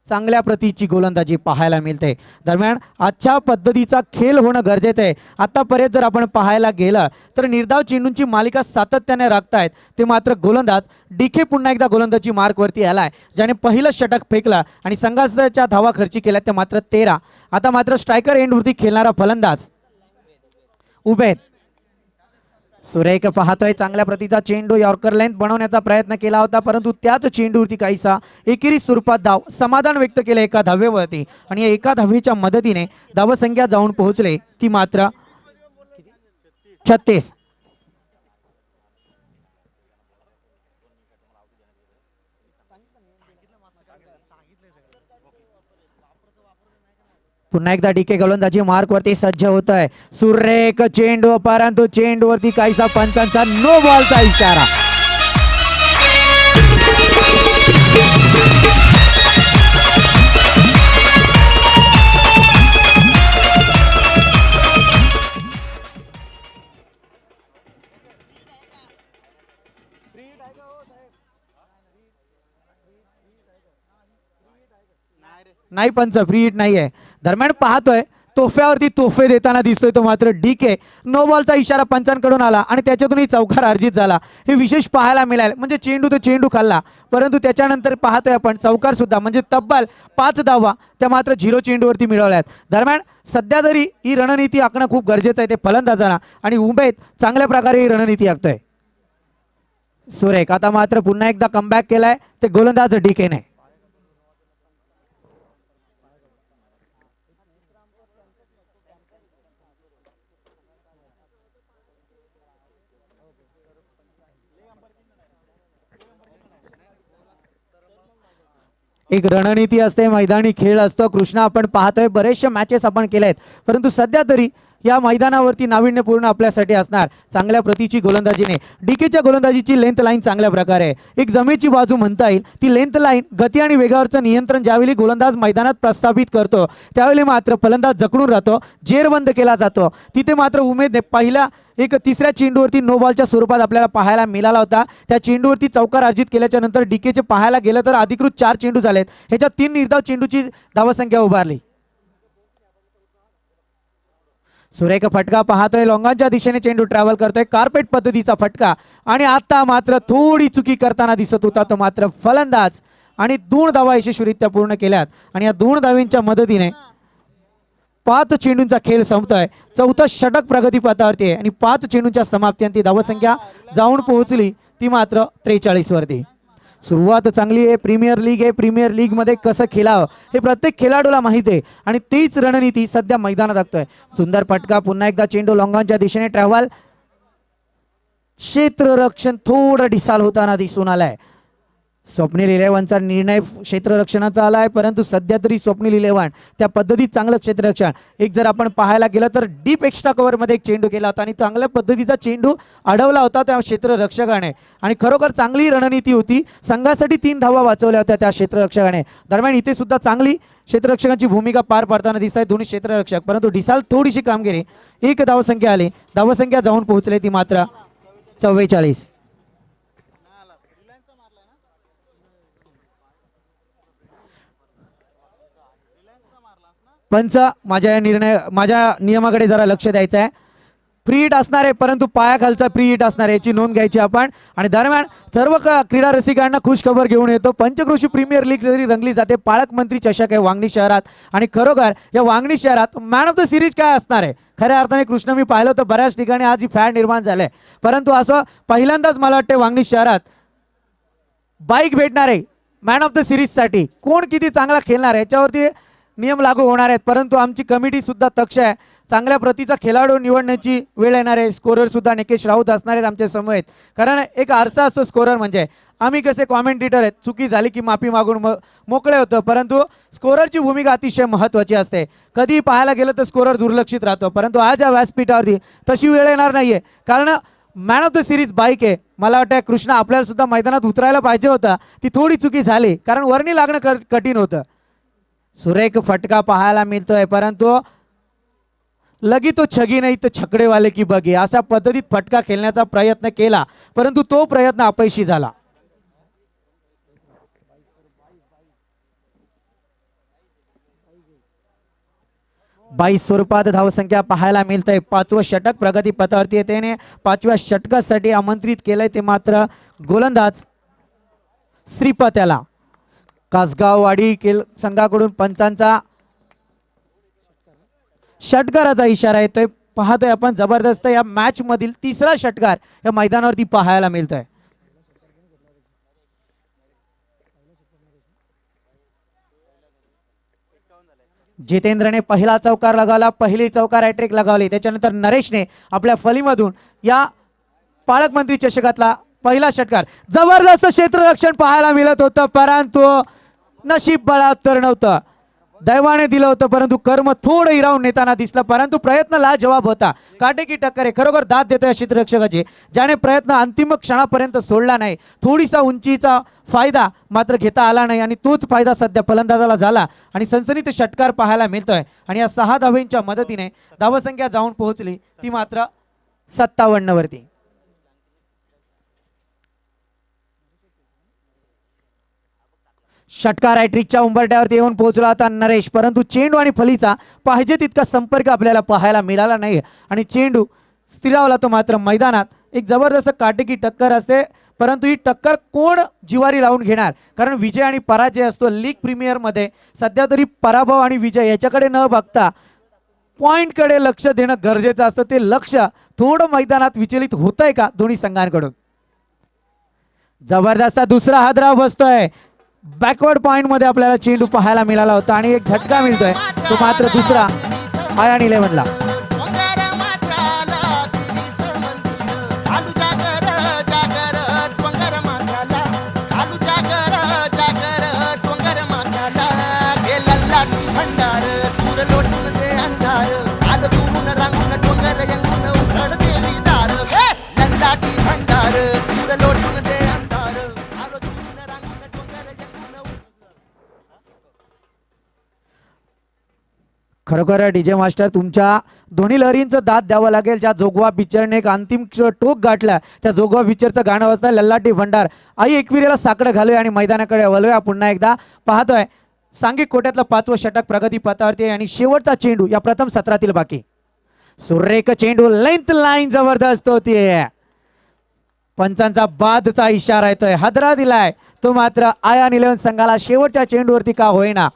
चांगल्या प्रतीची गोलंदाजी पाहायला मिळते. दरम्यान आजच्या पद्धतीचा खेळ होणं गरजेचं आहे. आतापर्यंत जर आपण पाहायला गेलं तर निर्धाव चेंडूंची मालिका सातत्याने राखतायत ते मात्र गोलंदाज डीके पुन्हा एकदा गोलंदाजी मार्कवरती आलाय, ज्याने पहिलं षटक फेकलं आणि संघाच्या धावा खर्ची केल्या त्या मात्र 13. आता मात्र स्ट्रायकर एंडवरती खेळणारा फलंदाज उभे आहेत. सुरेख पाहतोय चांगल्या प्रतीचा चेंडू, यॉर्कर लेंथ बनवण्याचा प्रयत्न केला होता, परंतु त्याच चेंडूवरती काहीसा एकेरी स्वरूपात धाव, समाधान व्यक्त केले एका धावेवरती आणि या एका धावेच्या मदतीने धावसंख्या जाऊन पोहोचले ती मात्र 36. पुन्हा एकदा डीके गोलंदाजी मार्क वरती सज्ज होत आहे. सुरेख चेंडू, परंतु चेंडूवरती काहीसा पंचांचा नो बॉलचा इशारा. नाही पंच, फ्री हिट नाहीये. दरम्यान पाहतोय तोफ्यावरती तोफे देताना दिसतोय तो मात्र डीके. नो बॉलचा इशारा पंचांकडून आला आणि त्याच्यातूनही चौकार अर्जित झाला. हे विशेष पाहायला मिळाले, म्हणजे चेंडू तो चेंडू खाल्ला, परंतु त्याच्यानंतर पाहतोय आपण चौकार सुद्धा, म्हणजे तब्बल 5 धावा त्या मात्र 0 चेंडूवरती मिळवल्यात. दरम्यान सध्या तरी ही रणनीती आखणं खूप गरजेचं आहे ते फलंदाजांना आणि उमेद चांगल्या प्रकारे ही रणनीती आखतोय सुरेख. आता मात्र पुन्हा एकदा कमबॅक केलाय ते गोलंदाज डीकेने. एक रणनीती असते, मैदानी खेळ असतो कृष्णा. आपण पाहतोय बरेचशे मॅचेस आपण केले आहेत, परंतु सध्या तरी या मैदानावरती नाविन्यपूर्ण आपल्यासाठी असणार चांगल्या प्रतीची गोलंदाजीने. डीकेच्या गोलंदाजीची लेंथ लाईन चांगल्या प्रकारे आहे, एक जमेची बाजू म्हणता येईल. ती लेंथ लाईन गती आणि वेगावरचं नियंत्रण ज्यावेळी गोलंदाज मैदानात प्रस्थापित करतो त्यावेळी मात्र फलंदाज जखडून राहतो, जेरबंद केला जातो. तिथे मात्र उमेदने पहिल्या एक तिसऱ्या चेंडूवरती नो बॉलच्या स्वरूपात आपल्याला पाहायला मिळाला होता. त्या चेंडूवरती चौकार अर्जित केल्याच्या नंतर डीकेचे पाहायला गेलं तर अधिकृत 4 चेंडू झालेत, ह्याच्यात 3 निर्धाव चेंडूची धावसंख्या उभारली. सुरेख फटका पाहतोय, लोंगांच्या दिशेने चेंडू ट्रॅव्हल करतोय, कार्पेट पद्धतीचा फटका. आणि आता मात्र थोडी चुकी करताना दिसत होता तो मात्र फलंदाज आणि 2 धावा यशस्वीरित्या पूर्ण केल्यात आणि या 2 धावींच्या मदतीने 5 चेंडूंचा खेळ संपतोय. 4थं षटक प्रगतीपथावरती आहे आणि 5 चेंडूंच्या समाप्तीअंती धावसंख्या जाऊन पोहोचली ती मात्र 43 वरती. सुरुवात चांगली आहे, प्रीमियर लीग आहे, प्रीमियर लीग मध्ये कसं खेळावं हे प्रत्येक खेळाडूला माहिती आहे आणि तीच रणनीती सध्या मैदानात दाखवतोय. सुंदर फटका, पुन्हा एकदा चेंडू लोंगांच्या दिशेने ट्रॅव्हल. क्षेत्ररक्षण थोडं ढिसाल होताना दिसून आलाय. स्वप्नील इलेव्हनचा निर्णय क्षेत्ररक्षणाचा आलाय, परंतु सध्या तरी स्वप्नील इलेव्हन त्या पद्धतीत चांगलं क्षेत्ररक्षण. एक जर आपण पाहायला गेलं तर डीप एक्स्ट्रा कव्हरमध्ये एक चेंडू केला होता आणि चांगल्या पद्धतीचा चेंडू अडवला होता त्या क्षेत्ररक्षकाने आणि खरोखर चांगली रणनीती होती. संघासाठी 3 धावा वाचवल्या होत्या त्या क्षेत्ररक्षकाने. दरम्यान इथे सुद्धा चांगली क्षेत्ररक्षकांची भूमिका पार पाडताना दिसत आहेत दोन्ही क्षेत्ररक्षक, परंतु ढिसाल थोडीशी कामगिरी. 1 धावसंख्या आली, धावसंख्या जाऊन पोहोचली ती मात्र 44. पंच माझ्या नियमाकडे जरा लक्ष द्यायचं आहे. फ्री हिट असणार आहे, परंतु पायाखालचा फ्री हिट असणार आहे याची नोंद घ्यायची आपण. आणि दरम्यान सर्व क्रीडा रसिकांना खुश खबर घेऊन येतो. पंचक्रोशी प्रीमियर लीग जरी रंगली जाते, पालक मंत्री चषक आहे वांगणी शहरात आणि खरोखर या वांगणी शहरात मॅन ऑफ द सिरीज काय असणार आहे. खऱ्या अर्थाने कृष्ण मी पाहिलं होतं बऱ्याच ठिकाणी आज ही फॅड निर्माण झालंय, परंतु असं पहिल्यांदाच मला वाटतं वांगणी शहरात बाईक भेटणार आहे मॅन ऑफ द सिरीजसाठी. कोण किती चांगला खेळणार आहे याच्यावरती नियम लागू होणार आहेत, परंतु आमची कमिटी सुद्धा दक्ष आहे. चांगल्या प्रतीचा खेळाडू निवडण्याची वेळ येणार आहे. स्कोरर सुद्धा निकेश राऊत असणार आहेत आमच्या समोर, कारण एक आरसा असतो स्कोरर म्हणजे. आम्ही कसे कॉमेंटेटर आहेत, चुकी झाली की माफी मागून मोकळे होतं, परंतु स्कोररची भूमिका अतिशय महत्त्वाची असते. कधी पाहायला गेलं तर स्कोरर दुर्लक्षित राहतो, परंतु आज या व्यासपीठावरती तशी वेळ येणार नाहीये, कारण man of the series bike आहे. मला वाटतं कृष्णा आपल्याला सुद्धा मैदानात उतरायला पाहिजे होता, ती थोडी चुकी झाली, कारण वर्णी लागणं कठीण होतं. सुरेख फटका पाहायला मिळतोय, परंतु लगी तो छगी नाही तर छकडेवाले की बगी अशा पद्धतीत फटका खेळण्याचा प्रयत्न केला, परंतु तो प्रयत्न अपयशी झाला. बाईस स्वरूपात धावसंख्या पाहायला मिळतंय. 5वं षटक प्रगती पथावरती येते. 5व्या षटकासाठी आमंत्रित केलंय ते मात्र गोलंदाज श्रीपत याला. कासगाववाडी संघाकडून पंचांचा षटकाराचा इशारा येतोय. पाहतोय आपण जबरदस्त या मॅच मधील 3रा षटकार या मैदानावरती पाहायला मिळतोय. जितेंद्रने पहिला चौकार लगावला, पहिली चौकार हॅट्रिक लगावली. त्याच्यानंतर नरेशने आपल्या फलीमधून या पालकमंत्री चषकातला पहिला षटकार. जबरदस्त क्षेत्ररक्षण पाहायला मिळत होतं, परंतु नशीब बळात तर नव्हतं. दैवाने दिलं होतं, परंतु कर्म थोडं हिरावून नेताना दिसलं, परंतु प्रयत्न लाजवाब होता. काटेकी टक्कर आहे, खरोखर दाद देतो या क्षेत्ररक्षकाची, ज्याने प्रयत्न अंतिम क्षणापर्यंत सोडला नाही. थोडीसा उंचीचा फायदा मात्र घेता आला नाही आणि तोच फायदा सध्या फलंदाजाला झाला आणि सनसनीत षटकार पाहायला मिळतोय. आणि या 6 धावेंच्या मदतीने धावसंख्या जाऊन पोहोचली ती मात्र 57 वरती. षटकार हॅट्रिकच्या उंबरट्यावरती येऊन पोहोचला होता नरेश, परंतु चेंडू आणि फलीचा पाहिजे तितका संपर्क आपल्याला पाहायला मिळाला नाही आणि चेंडू स्थिरावला तो मात्र मैदानात. एक जबरदस्त काटेकी टक्कर असते, परंतु ही टक्कर कोण जिवारी लावून घेणार, कारण विजय आणि पराजय असतो लीग प्रीमियर मध्ये. सध्या तरी पराभव आणि विजय याच्याकडे न बघता पॉइंटकडे लक्ष देणं गरजेचं असतं. ते लक्ष थोडं मैदानात विचलित होतंय का दोन्ही संघांकडून. जबरदस्त दुसरा हादराव बसतोय. बॅकवर्ड पॉइंट मध्ये आपल्याला चेंडू पाहायला मिळाला होता आणि एक झटका मिळतोय, तो मात्र दुसरा आयन 11ला. खरोखर डीजे मास्टर तुमच्या दोन्ही लहरींचं दाद द्यावं लागेल. ज्या जोगवा पिक्चरने एक अंतिम टोक गाठला, त्या जोगवा पिक्चरचं गाणं वाजता लल्लाटी भंडार. आई एकविरेला साकडं घालूया आणि मैदानाकडे वळूया पुन्हा एकदा. पाहतोय सांघिक कोट्यातलं 5वं षटक प्रगती पथावरती आणि शेवटचा चेंडू या प्रथम सत्रातील बाकी. सुरेख चेंडू, लेंथ लाईन जबरदस्त होतीये. पंचांचा बादचा इशारा येतोय, हादरा दिलाय तो मात्र आयन 11 संघाला शेवटच्या चेंडूवरती का होईना.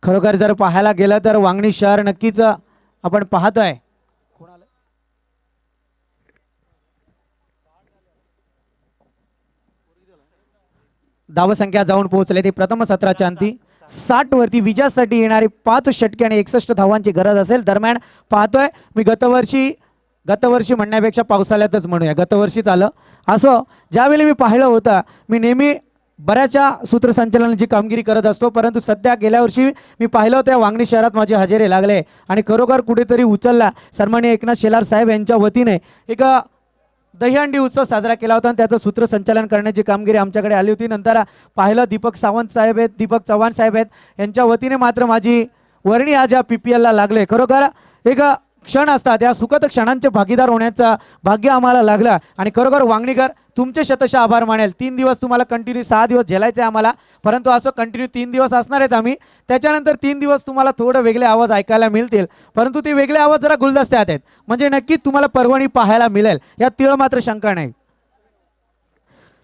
खरोखर जर पाहायला गेलं तर वांगणी शहर नक्कीच आपण पाहतोय धावसंख्या जाऊन पोहोचले ते प्रथम सत्राच्या अंती 60 वरती विजयासाठी येणारे 5 षटके आणि 61 धावांची गरज असेल. दरम्यान पाहतोय मी गतवर्षी म्हणण्यापेक्षा पावसाळ्यातच म्हणूया गतवर्षीच आलं असं ज्यावेळी मी पाहिलं होतं. मी नेहमी बऱ्याचशा सूत्रसंचालनाची कामगिरी करत असतो, परंतु सध्या गेल्या वर्षी मी पाहिलं होतं वांगणी शहरात माझे हजेरे लागले आणि खरोखर कुठेतरी उचलला. सन्माननीय एकनाथ शेलार साहेब यांच्या वतीने एक दहीहंडी उत्सव साजरा केला होता आणि त्याचं सूत्रसंचालन करण्याची कामगिरी आमच्याकडे आली होती. नंतर पाहिलं दीपक सावंत साहेब आहेत, दीपक चव्हाण साहेब आहेत, यांच्या वतीने मात्र माझी वर्णी आज या PPL ला लागले. खरोखर एक क्षण असतात या सुखद क्षणांचे भागीदार होण्याचं भाग्य आम्हाला लागलं आणि खरोखर वांगणीकर तुमचे शतशः आभार मानेल. 3 दिवस तुम्हाला कंटिन्यू 6 दिवस झेलायचे आम्हाला, परंतु असं कंटिन्यू 3 दिवस असणार आहेत आम्ही. त्याच्यानंतर 3 दिवस तुम्हाला थोडं वेगळे आवाज ऐकायला मिळतील, परंतु ते वेगळे आवाज जरा गुलदस्त्यात आहेत, म्हणजे नक्कीच तुम्हाला पर्वणी पाहायला मिळेल यात तीळ मात्र शंका नाही.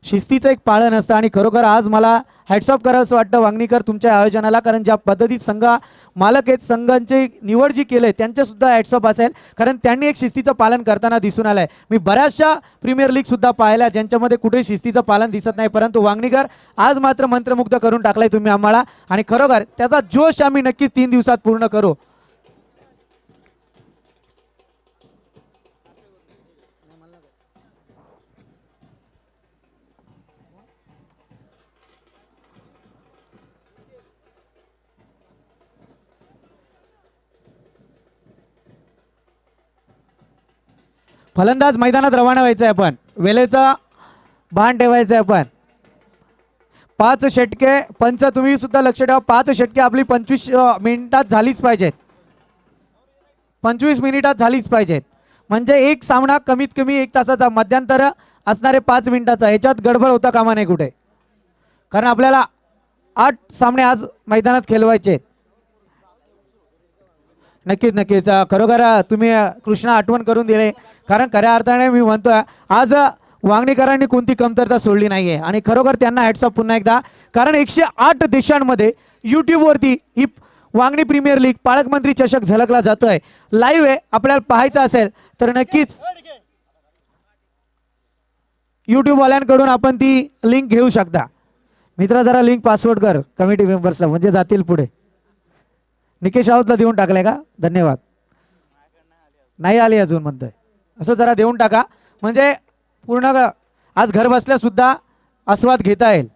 शिस्तीचं एक पालन असतं आणि खरोखर आज मला हॅट्सअप करावंसं वाटतं वांगणीकर तुमच्या आयोजनाला, कारण ज्या पद्धतीत संघ मालक आहेत संघांची निवड जी केली त्यांचे सुद्धा हॅट्सअप असेल, कारण त्यांनी एक शिस्तीचं पालन करताना दिसून आलंय. मी बऱ्याचशा प्रीमियर लीग सुद्धा पाहिल्या ज्यांच्यामध्ये कुठे शिस्तीचं पालन दिसत नाही, परंतु वांगणीकर आज मात्र मंत्रमुग्ध करून टाकलाय तुम्ही आम्हाला आणि खरोखर त्याचा जोश आम्ही नक्कीच 3 दिवसात पूर्ण करू. फलंदाज मैदानात रवाना व्हायचं आहे, आपण वेळेचा भान ठेवायचं आहे. आपण 5 षटके पंच तुम्ही सुद्धा लक्ष ठेवा, 5 षटके आपली 25 मिनिटात झालीच पाहिजेत, 25 मिनिटात झालीच पाहिजेत. म्हणजे एक सामना कमीत कमी 1 तासाचा मध्यंतर असणारे 5 मिनिटाचा, याच्यात गडबड होता कामा नाही कुठे, कारण आपल्याला 8 सामने आज मैदानात खेळवायचे आहेत. नक्कीच खरोखर तुम्ही कृष्णा आठवण करून दिले, कारण खऱ्या अर्थाने मी म्हणतोय आज वांगणीकरांनी कोणती कमतरता सोडली नाहीये आणि खरोखर त्यांना हॅट्सअप पुन्हा एकदा, कारण 108 देशांमध्ये यूट्यूबवरती ही वांगणी प्रीमियर लीग पालकमंत्री चषक झलकला जातोय. लाईव्ह आहे, आपल्याला पाहायचं असेल तर नक्कीच यूट्यूबवाल्यांकडून आपण ती लिंक घेऊ शकता. मित्रा जरा लिंक पासवर्ड कर कमिटी मेंबर्सला, म्हणजे जातील पुढे. निकेश राऊतला देऊन टाकलाय का? धन्यवाद. नाही आली अजून म्हणतोय, असं जरा देऊन टाका म्हणजे पूर्ण आज घर बसल्या सुद्धा आस्वाद घेता येईल.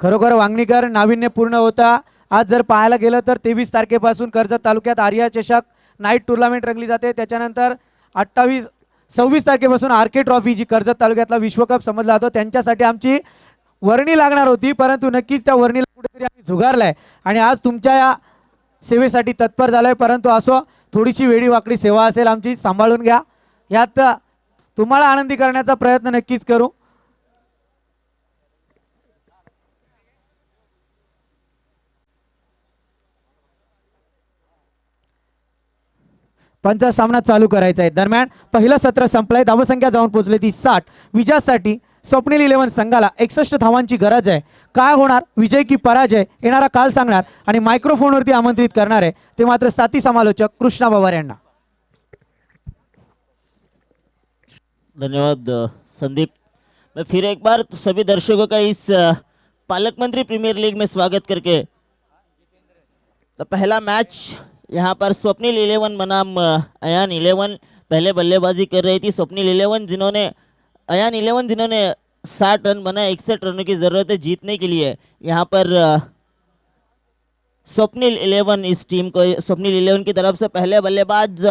खरोखर वांगणीकर नाविन्यपूर्ण होता. आज जर पाहायला गेलं तर 23 तारखेपासून कर्जत तालुक्यात आर्या चषक नाईट टुर्नामेंट रंगली जाते, त्याच्यानंतर 26 तारखेपासून RK ट्रॉफी जी कर्जत तालुक्यातला विश्वकप समजला जातो त्यांच्यासाठी आमची वर्णी लागणार होती, परंतु नक्कीच त्या वर्णीला कुठेतरी आम्ही झुगारलाय आणि आज तुमच्या या सेवेसाठी तत्पर झालोय. परंतु असो थोडीशी वेडी वाकडी सेवा असेल आमची, सांभाळून घ्या, यात तुम्हाला आनंदी करण्याचा प्रयत्न नक्कीच करू. पंच सामना चालू करायचा आहे. दरम्यान पहिलं सत्र संपलंय, धावसंख्या जाऊन पोहोचली ती 60. विजयासाठी स्वप्नील 11 संघाला 61 धावांची गरज आहे. काय होणार, विजय की पराजय, येणारा काल सांगणार आणि मायक्रोफोनवरती आमंत्रित करणार आहे ते मात्र साथी समालोचक कृष्णा पवार यांना. धन्यवाद संदीप. मैं फिर एक बार सभी दर्शकों का इस पालक मंत्री प्रीमियर लीग में स्वागत करके तो पहला मैच यहाँ पर स्वप्निल 11 बनाम अयान 11 पहले बल्लेबाजी कर रही थी. स्वप्निल 11 जिन्होंने 60 रन बनाए, 61 रनों की जरूरत है जीतने के लिए. यहाँ पर स्वप्निल 11 इस टीम को, स्वप्निल 11 की तरफ से पहले बल्लेबाज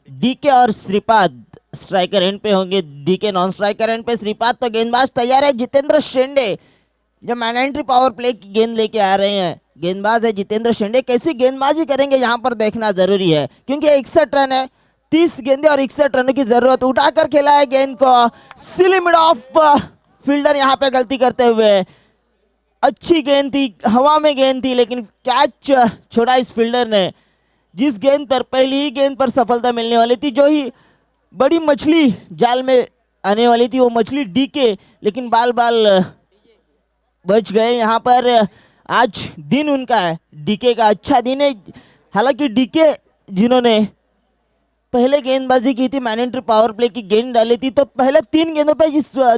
डीके और श्रीपाद स्ट्राइकर एंड पे होंगे. डीके नॉन स्ट्राइकर एंड पे, श्रीपाद तो गेंदबाज तैयार है. जितेंद्र शेंडे जो मैनेंट्री पावर प्ले की गेंद लेके आ रहे हैं, गेंदबाज है जितेंद्र शेंडे. कैसी गेंदबाजी करेंगे यहाँ पर देखना जरूरी है, क्योंकि 61 रन है, 30 गेंदे और 61 रनों की जरूरत. उठाकर खेला है गेंद को, सिली मिड ऑफ फील्डर यहाँ पे गलती करते हुए. अच्छी गेंद थी, हवा में गेंद थी, लेकिन कैच छोड़ा इस फील्डर ने. जिस गेंद पर, पहली ही गेंद पर सफलता मिलने वाली थी, जो ही बड़ी मछली जाल में आने वाली थी वो मछली डीके, लेकिन बाल बच गए यहाँ पर। आज दिन उनका है, डीके का अच्छा दिन है। हालांकि डीके जिन्होंने पहले गेंदबाजी की थी, मैनेटरी पावर प्ले की गेंद डाली थी, तो पहले 3 गेंदों पे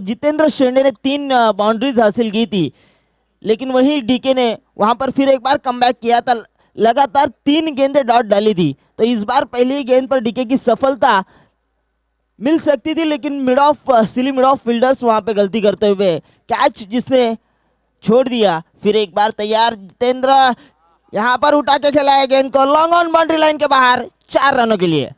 जितेंद्र शेंडे ने 3 बाउंड्रीज हासिल की थी, लेकिन वही डीके ने वहां पर फिर एक बार कमबैक किया था, लगातार 3 गेंदें डॉट डाली थी। तो इस बार पहली गेंद पर डीके की सफलता मिल सकती थी, लेकिन मिड ऑफ फील्डर्स वहां पे गलती करते हुए कैच जिसने छोड़ दिया। फिर एक बार तैयार जितेंद्र, यहां पर उठा के खिलाया गेंद को लॉन्ग ऑन बाउंड्री लाइन के बाहर 4 रनों के लिए।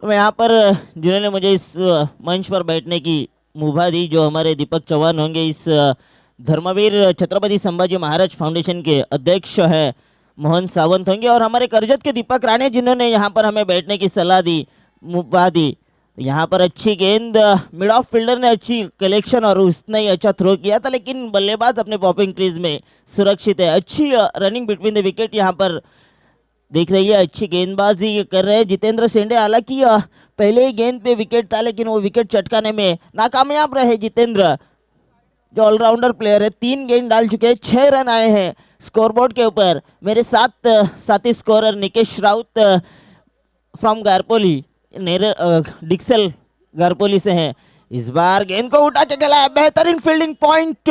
तो यहाँ पर जिन्होंने मुझे इस मंच पर बैठने की मुभा दी, जो हमारे दीपक चौहान होंगे, इस धर्मवीर छत्रपति संभाजी महाराज फाउंडेशन के अध्यक्ष है मोहन सावंत होंगे, और हमारे करजत के दीपक राणे जिन्होंने यहाँ पर हमें बैठने की सलाह दी, मुभा दी। यहाँ पर अच्छी गेंद, मिड ऑफ फील्डर ने अच्छी कलेक्शन और उसने ही अच्छा थ्रो किया था, लेकिन बल्लेबाज अपने पॉपिंग क्रीज में सुरक्षित है। अच्छी रनिंग बिटवीन द विकेट यहाँ पर देख रही है, अच्छी गेंदबाजी कर रहे हैं जितेंद्र शेंडे। हालांकि पहले ही गेंद पे विकेट था, लेकिन वो विकेट चटकाने में नाकामयाब रहे जितेंद्र, जो ऑलराउंडर प्लेयर है। 3 गेंद डाल चुके हैं, 6 रन आए हैं स्कोरबोर्ड के ऊपर। मेरे साथ साथी स्कोरर निकेश राउत फ्रॉम गारपोली, डिक्सल गारपोली से हैं। इस बार गेंद को उठा के खेला है, बेहतरीन फील्डिंग पॉइंट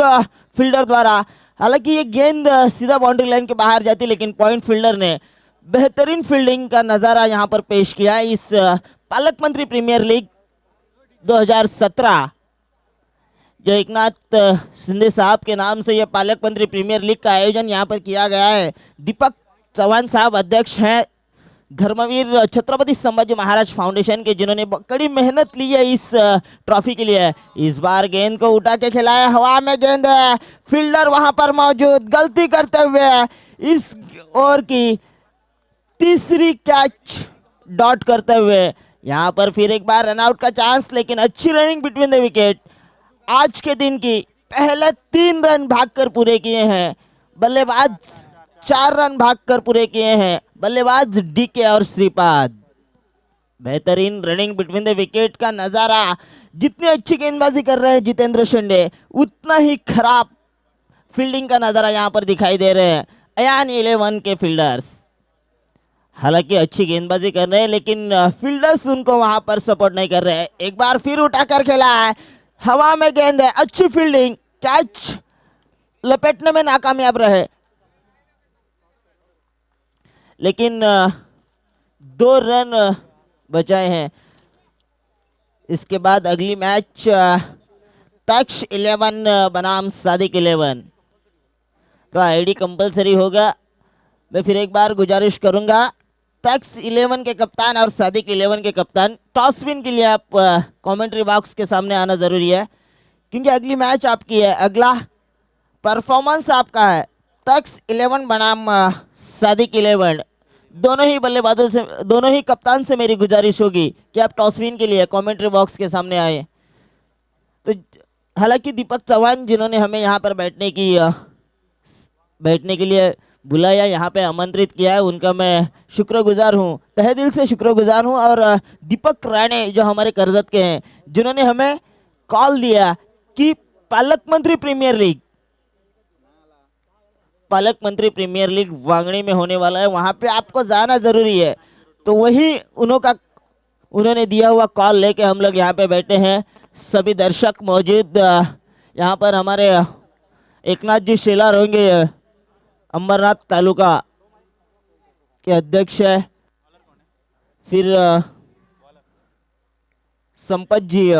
फील्डर द्वारा। हालांकि ये गेंद सीधा बाउंड्री लाइन के बाहर जाती, लेकिन पॉइंट फील्डर ने बेहतरीन फील्डिंग का नजारा यहां पर पेश किया। इस पालक मंत्री प्रीमियर लीग 2017, जो एकनाथ शिंदे साहब के नाम से यह पालक मंत्री प्रीमियर लीग का आयोजन यहां पर किया गया है। दीपक चौहान साहब अध्यक्ष हैं धर्मवीर छत्रपति संभाजी महाराज फाउंडेशन के, जिन्होंने कड़ी मेहनत ली है इस ट्रॉफी के लिए। इस बार गेंद को उठा के खिलाया, हवा में गेंद है, फील्डर वहां पर मौजूद, गलती करते हुए इस ओवर की तीसरी कैच डॉट करते हुए यहां पर फिर एक बार रनआउट का चांस, लेकिन अच्छी रनिंग बिटवीन द विकेट। आज के दिन की पहले 3 रन भागकर पूरे किए हैं बल्लेबाज, 4 रन भागकर पूरे किए हैं बल्लेबाज डीके और श्रीपाद। बेहतरीन रनिंग बिटवीन द विकेट का नजारा। जितनी अच्छी गेंदबाजी कर रहे हैं जितेंद्र शेंडे, उतना ही खराब फील्डिंग का नजारा यहां पर दिखाई दे रहे हैं अयान 11 के फील्डर्स। हालांकि अच्छी गेंदबाजी कर रहे हैं, लेकिन फील्डर्स उनको वहां पर सपोर्ट नहीं कर रहे हैं। एक बार फिर उठाकर खेला है, हवा में गेंद है, अच्छी फील्डिंग, कैच लपेटने में नाकामयाब रहे, लेकिन 2 रन बचाए हैं। इसके बाद अगली मैच तक्ष 11 बनाम सादिक 11 तो आईडी कंपलसरी होगा। मैं फिर एक बार गुजारिश करूंगा तक्ष 11 के कप्तान और सादिक 11 के कप्तान, टॉस विन के लिए आप कमेंट्री बॉक्स के सामने आना जरूरी है, क्योंकि अगली मैच आपकी है, अगला परफॉर्मेंस आपका है। तक्ष 11 बनाम सादिक 11, दोनों ही बल्लेबाजों से, दोनों ही कप्तान से मेरी गुजारिश होगी कि आप टॉस विन के लिए कमेंट्री बॉक्स के सामने आए। तो हालांकि दीपक चौहान जिन्होंने हमें यहाँ पर बैठने के लिए बुलाया, यहाँ पे आमंत्रित किया है, उनका मैं शुक्रगुजार हूँ, तहे दिल से शुक्रगुजार हूँ। और दीपक राणे जो हमारे करजत के हैं, जिन्होंने हमें कॉल दिया कि पालक मंत्री प्रीमियर लीग वांगणी में होने वाला है, वहाँ पे आपको जाना जरूरी है। तो वही उन्होंने दिया हुआ कॉल लेके हम लोग यहाँ पे बैठे हैं। सभी दर्शक मौजूद, यहाँ पर हमारे एकनाथ जी शेलार होंगे, अंबरनाथ तालुका के अध्यक्ष है। फिर संपत जी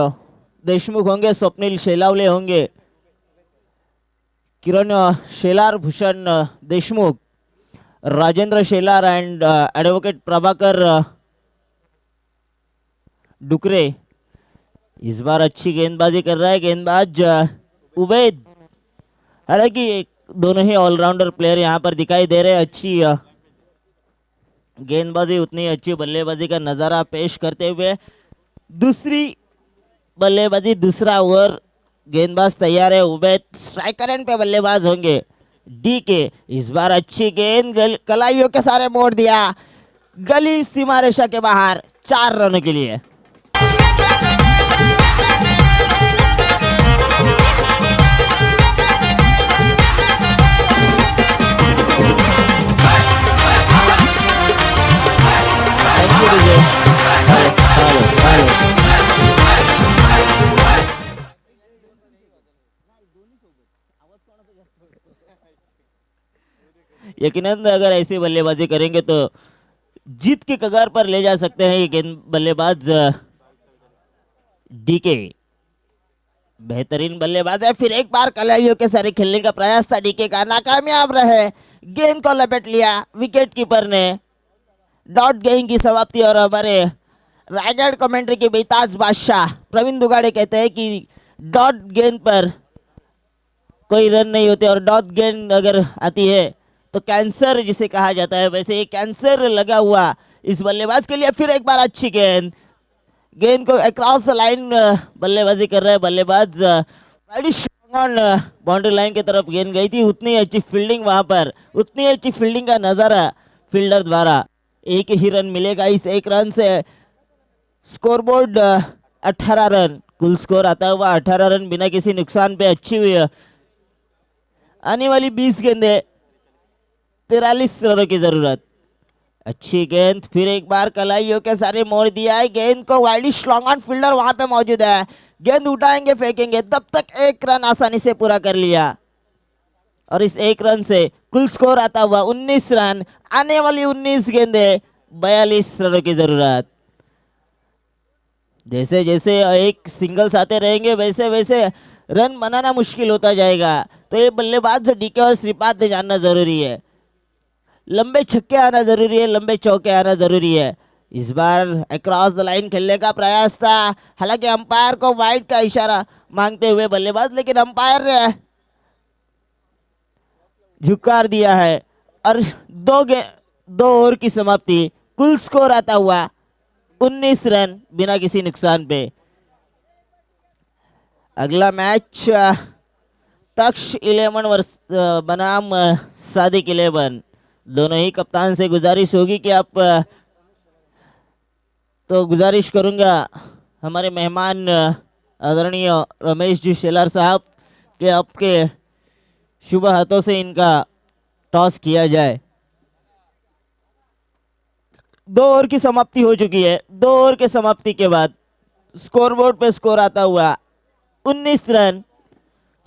देशमुख होंगे, स्वप्निल शेलावले होंगे, किरण शेलार, भूषण देशमुख, राजेंद्र शेलार एंड एडवोकेट प्रभाकर डुकरे। इस बार अच्छी गेंदबाजी कर रहा है गेंदबाज उबैद। हालांकि दोनों ही ऑलराउंडर प्लेयर यहाँ पर दिखाई दे रहे हैं। अच्छी गेंदबाजी उतनी अच्छी बल्लेबाजी का नज़ारा पेश करते हुए दूसरी बल्लेबाजी दूसरा ओवर गेंदबाज तैयार है उबैद स्ट्राइकर एंड पे बल्लेबाज होंगे डीके। इस बार अच्छी गेंद कलाइयों के सारे मोड़ दिया गली सीमा रेखा के बाहर 4 रनों के लिए। Thank you, DJ. Follow. यकीनन अगर ऐसी बल्लेबाजी करेंगे तो जीत के कगार पर ले जा सकते हैं ये गेंद बल्लेबाज डीके। बेहतरीन बल्लेबाज है, फिर एक बार कलाइयों के सारे खेलने का प्रयास था डीके का, नाकामयाब रहे, गेंद को लपेट लिया विकेट कीपर ने। डॉट गेंद की समाप्ति। और हमारे रायगढ़ कमेंट्री के बेताज बादशाह प्रवीण दुगाड़े कहते हैं कि डॉट गेंद पर कोई रन नहीं होते और डॉट गेंद अगर आती है तो कैंसर जिसे कहा जाता है, वैसे ये कैंसर लगा हुआ इस बल्लेबाज के लिए। फिर एक बार अच्छी गेंद, गेंद को अक्रॉस द लाइन बल्लेबाजी कर रहे हैं बल्लेबाज। बाउंड्री लाइन की तरफ गेंद गई थी, उतनी अच्छी फील्डिंग वहां पर, उतनी अच्छी फील्डिंग का नजारा फील्डर द्वारा। एक ही रन मिलेगा इस एक रन से। स्कोरबोर्ड 18 रन, कुल स्कोर आता हुआ 18 रन बिना किसी नुकसान पे। अच्छी हुई आने वाली 20 गेंदे 43 रनों की जरूरत। अच्छी गेंद, फिर एक बार कलाइयों के सारे मोड़ दिया है, गेंद को वाइडिश लॉन्ग ऑन फील्डर वहां पे मौजूद है, गेंद उठाएंगे फेंकेंगे, तब तक एक रन आसानी से पूरा कर लिया। और इस एक रन से कुल स्कोर आता हुआ 19 रन। आने वाली 19 गेंदे 42 रनों की जरूरत। जैसे जैसे एक सिंगल्स आते रहेंगे वैसे वैसे रन बनाना मुश्किल होता जाएगा। तो ये बल्लेबाज डीके और श्रीपाद ने जानना जरूरी है, लंबे छक्के आना जरूरी है, लंबे चौके आना जरूरी है। इस बार अक्रॉस द लाइन खेलने का प्रयास था, हालांकि अंपायर को वाइड का इशारा मांगते हुए बल्लेबाज, लेकिन अंपायर ने झुकार दिया है। और दो ओवर की समाप्ति, कुल स्कोर आता हुआ 19 रन बिना किसी नुकसान पे। अगला मैच तक्ष 11 बनाम सादिक 11। दोनों ही कप्तान से गुजारिश होगी कि आप तो गुजारिश करूंगा हमारे मेहमान आदरणीय रमेश जी शेलार साहब कि आपके शुभ हाथों से इनका टॉस किया जाए। 2 ओवर की समाप्ति हो चुकी है। 2 ओवर के समाप्ति के बाद स्कोरबोर्ड पे स्कोर आता हुआ 19 रन।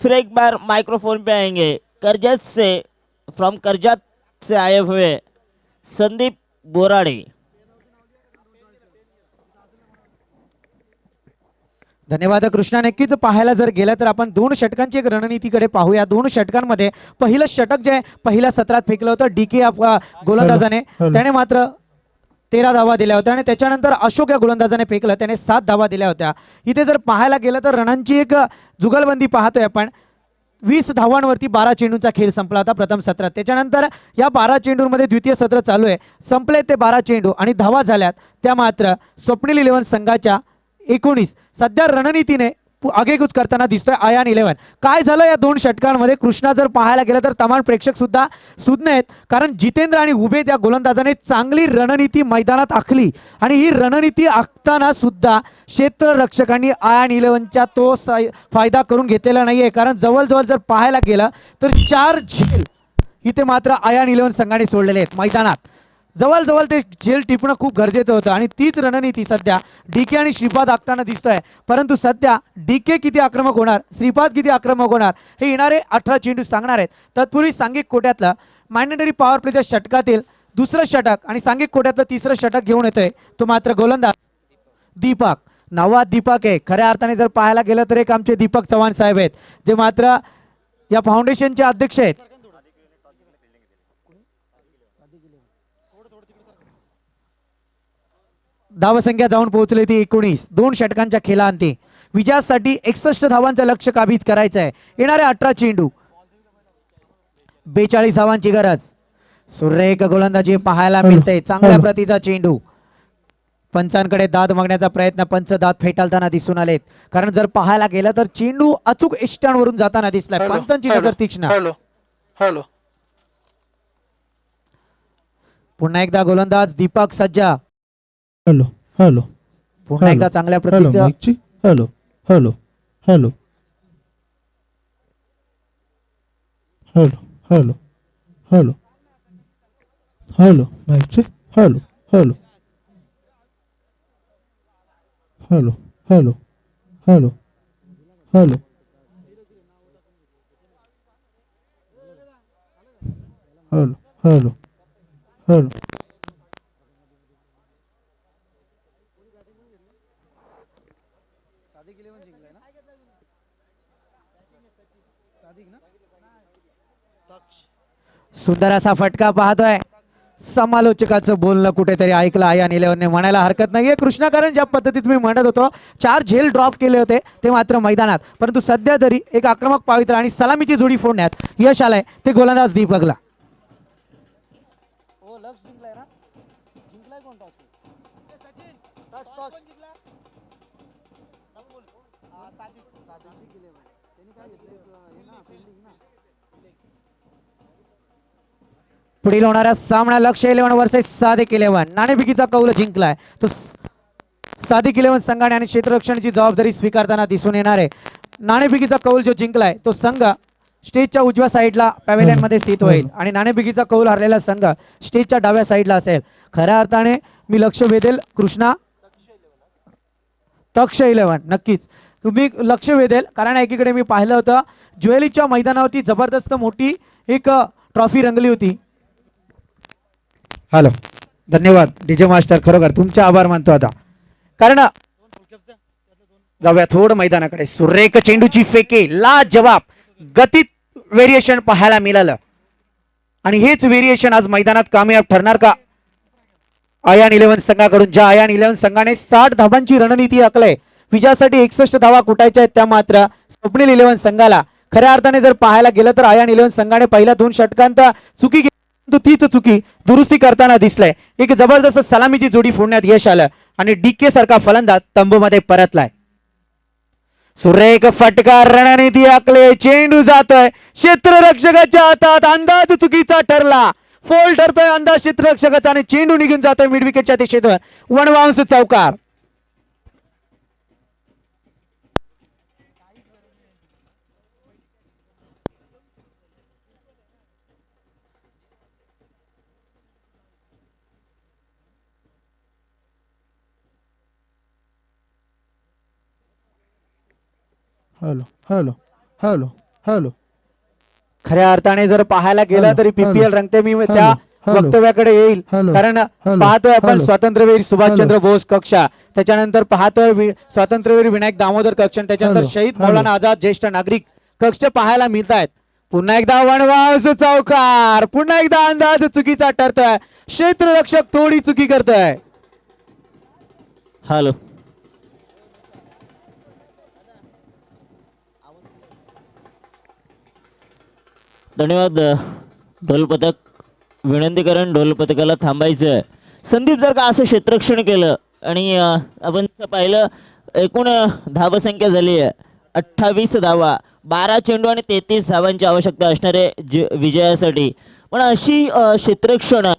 फिर एक बार माइक्रोफोन पे आएंगे करजत से, फ्रॉम करजत से आए हुए संदीप बोराडे। धन्यवाद कृष्णा। नक्कीच पाहायला जर गेलं तर आपण 2 षटकांची एक रणनीतीकडे पाहूया। 2 षटकांमध्ये पहिलं षटक जे पहिल्या सत्रात फेकलं होतं डीके गोलंदाजाने, त्याने मात्र 13 धावा दिल्या होत्या आणि त्याच्यानंतर अशोक या गोलंदाजाने फेकलं, त्याने 7 धावा दिल्या होत्या। इथे जर पाहायला गेलं तर रनांची एक जुगलबंदी पाहतोय आपण। 20 धावांवरती 12 चेंडूंचा खेळ संपला होता प्रथम सत्रात। त्याच्यानंतर या 12 चेंडूंमध्ये द्वितीय सत्र चालू आहे, संपले ते 12 चेंडू आणि धावा झाल्यात त्या मात्र स्वप्नील 11 संघाच्या 19। सध्या रणनीतीने आगेकूच करताना दिसतोय आयान 11। काय झालं या 2 षटकांमध्ये कृष्णा जर पाहायला गेलं तर तमाम प्रेक्षक सुद्धा सुज्ञ आहेत, कारण जितेंद्र आणि उबेद या गोलंदाजाने चांगली रणनीती मैदानात आखली आणि ही रणनीती आखताना सुद्धा क्षेत्ररक्षकांनी आयान 11च्या तो फायदा करून घेतलेला नाहीये। कारण जवळजवळ जर पाहायला गेलं तर 4 झेल इथे मात्र आयान 11 संघाने सोडलेले आहेत मैदानात। जवळजवळ ते झेल टिपणं खूप गरजेचं होतं आणि तीच रणनीती सध्या डीके आणि श्रीपाद आखताना दिसतोय। परंतु सध्या डीके किती आक्रमक होणार, श्रीपाद किती आक्रमक होणार हे येणारे 18 चेंडू सांगणार आहेत। तत्पूर्वी सांघिक कोट्यातलं मॅन्डेटरी पॉवर प्लेच्या षटकातील दुसरं षटक आणि सांघिक कोट्यातलं तिसरं षटक घेऊन येतोय तो मात्र गोलंदाज दीपक। नवा दीपक आहे खऱ्या अर्थाने जर पाहायला गेलं तर एक आमचे दीपक चव्हाण साहेब आहेत, जे मात्र या फाउंडेशनचे अध्यक्ष आहेत। धावसंख्या जाऊन पोहोचली ती 19। 2 षटकांच्या खेळांती विजयासाठी 61 धावांचं लक्ष्य काबीज करायचं आहे। येणारे 18 चेंडू 42 धावांची गरज। सुरेख गोलंदाजी पाहायला मिळते. चांगल्या प्रतीचा चेंडू. पंचांकडे दाद मागण्याचा प्रयत्न, पंच दाद फेटाळताना दिसून आलेत. कारण जर पाहायला गेलं तर चेंडू अचूक इष्टांवरून जाताना दिसलाय. पंचांची नजर तीक्ष्ण. हॅलो हॅलो पुन्हा एकदा गोलंदाज दीपक सज्जा. हॅलो हॅलो पुन्हा एकदा चांगल्या हॅलो प्रतीचं माईकची hello hello hello hello hello hello hello माईकची hello hello hello hello hello hello hello hello hello सुंदर असा फटका पाहतोय. समालोचकाचं बोलणं कुठेतरी ऐकलं आयन इलेव्हनने म्हणायला हरकत नाहीये. कृष्णा, कारण ज्या पद्धतीत मी म्हणत होतो 4 झेल ड्रॉप केले होते ते मात्र मैदानात, परंतु सध्या तरी एक आक्रमक पावित्र्य आणि सलामीची जोडी फोडण्यात यश आलंय ते गोलंदाज दीपकला. पुढील होणारा सामना लक्ष 11 वर्सेस सादिक 11. नाणेफेकीचा कौल जिंकलाय तो सादिक 11 संघाने आणि क्षेत्ररक्षणाची जबाबदारी स्वीकारताना दिसून येणार आहे. नाणेफेकीचा कौल जो जिंकलाय तो संघ स्टेजच्या उजव्या साईडला पॅव्हेलियन मध्ये स्थित होईल आणि नाणेफेकीचा कौल हरलेला संघ स्टेजच्या डाव्या साईडला असेल. खऱ्या अर्थाने मी लक्ष वेधेल कृष्णा, तक्ष 11 नक्कीच तुम्ही लक्ष वेधेल, कारण एकीकडे मी पाहिलं होतं ज्वेलीच्या मैदानावरती जबरदस्त मोठी एक ट्रॉफी रंगली होती. हॅलो, धन्यवाद डीजे मास्टर, खरोखर तुमचे आभार मानतो. आता कारण जाऊया थोडं मैदानाकडे. सुरेख चेंडूची फेके, ला जवाब गतीत व्हेरिएशन पाहायला मिळालं आणि हेच व्हेरिएशन आज मैदानात कामयाब ठरणार का आयन 11 संघाकडून? ज्या आयन 11 संघाने 60 धावांची रणनीती आखली, विजयासाठी 61 धावा कुटायच्या आहेत, त्या मात्र स्वप्नील 11 संघाला खऱ्या अर्थाने जर पाहायला गेलं तर आयन 11 संघाने पहिल्या 2 षटकांत चुकी तीच चुकी दुरुस्ती करताना दिसलंय. एक जबरदस्त सलामीची जोडी फोडण्यात यश आलं आणि डीके सारखा फलंदाज तंबूमध्ये परतलाय. सुरेख फटका, रणनीती आखले, चेंडू जातोय क्षेत्ररक्षकाच्या हातात, अंदाज चुकीचा ठरला. फोल ठरतोय अंदाज क्षेत्ररक्षकाचा आणि चेंडू निघून जातोय मिड विकेटच्या दिशेतून. वनवांस चौकार. हॅलो हॅलो हॅलो हॅलो खऱ्या अर्थाने जर पाहायला गेलं हॅलो, तरी पीपीएल हॅलो, रंगते मी हॅलो, त्या हॅलो, वक्तव्याकडे येईल. हॅलो, कारण हॅलो, पाहतोय आपण हॅलो, स्वातंत्र्यवीर सुभाषचंद्र हॅलो, बोस कक्षा, त्याच्यानंतर पाहतोय स्वातंत्र्यवीर विनायक दामोदर कक्ष, त्याच्यानंतर हॅलो, शहीद हॅलो. मौलाना आझाद ज्येष्ठ नागरिक कक्ष पाहायला मिळत आहेत. पुन्हा एकदा वनवास चौकार, पुन्हा एकदा अंदाज चुकीचा ठरतोय, क्षेत्ररक्षक थोडी चुकी करतोय. हॅलो धन्यवाद. ढोल पथक विनंती करण ढोल पथकाला थांबायचं. संदीप जर का असं क्षेत्ररक्षण केलं आणि आपण पाहिलं एकूण धावसंख्या झाली आहे 28 धावा, 12 चेंडू आणि 33 धावांची आवश्यकता असणार आहे विजयासाठी. पण अशी क्षेत्ररक्षण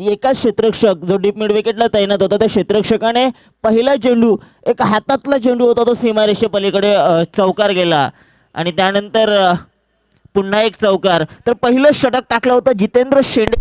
एकाच क्षेत्ररक्षक जो डीप मिड विकेटला तैनात होता त्या क्षेत्ररक्षकाने पहिला चेंडू एक हातातला चेंडू होता तो सीमारेषे पलीकडे चौकार गेला आणि त्यानंतर पुन्हा एक चौकार. तर पहिलं षटक टाकलं होतं जितेंद्र शेंडे.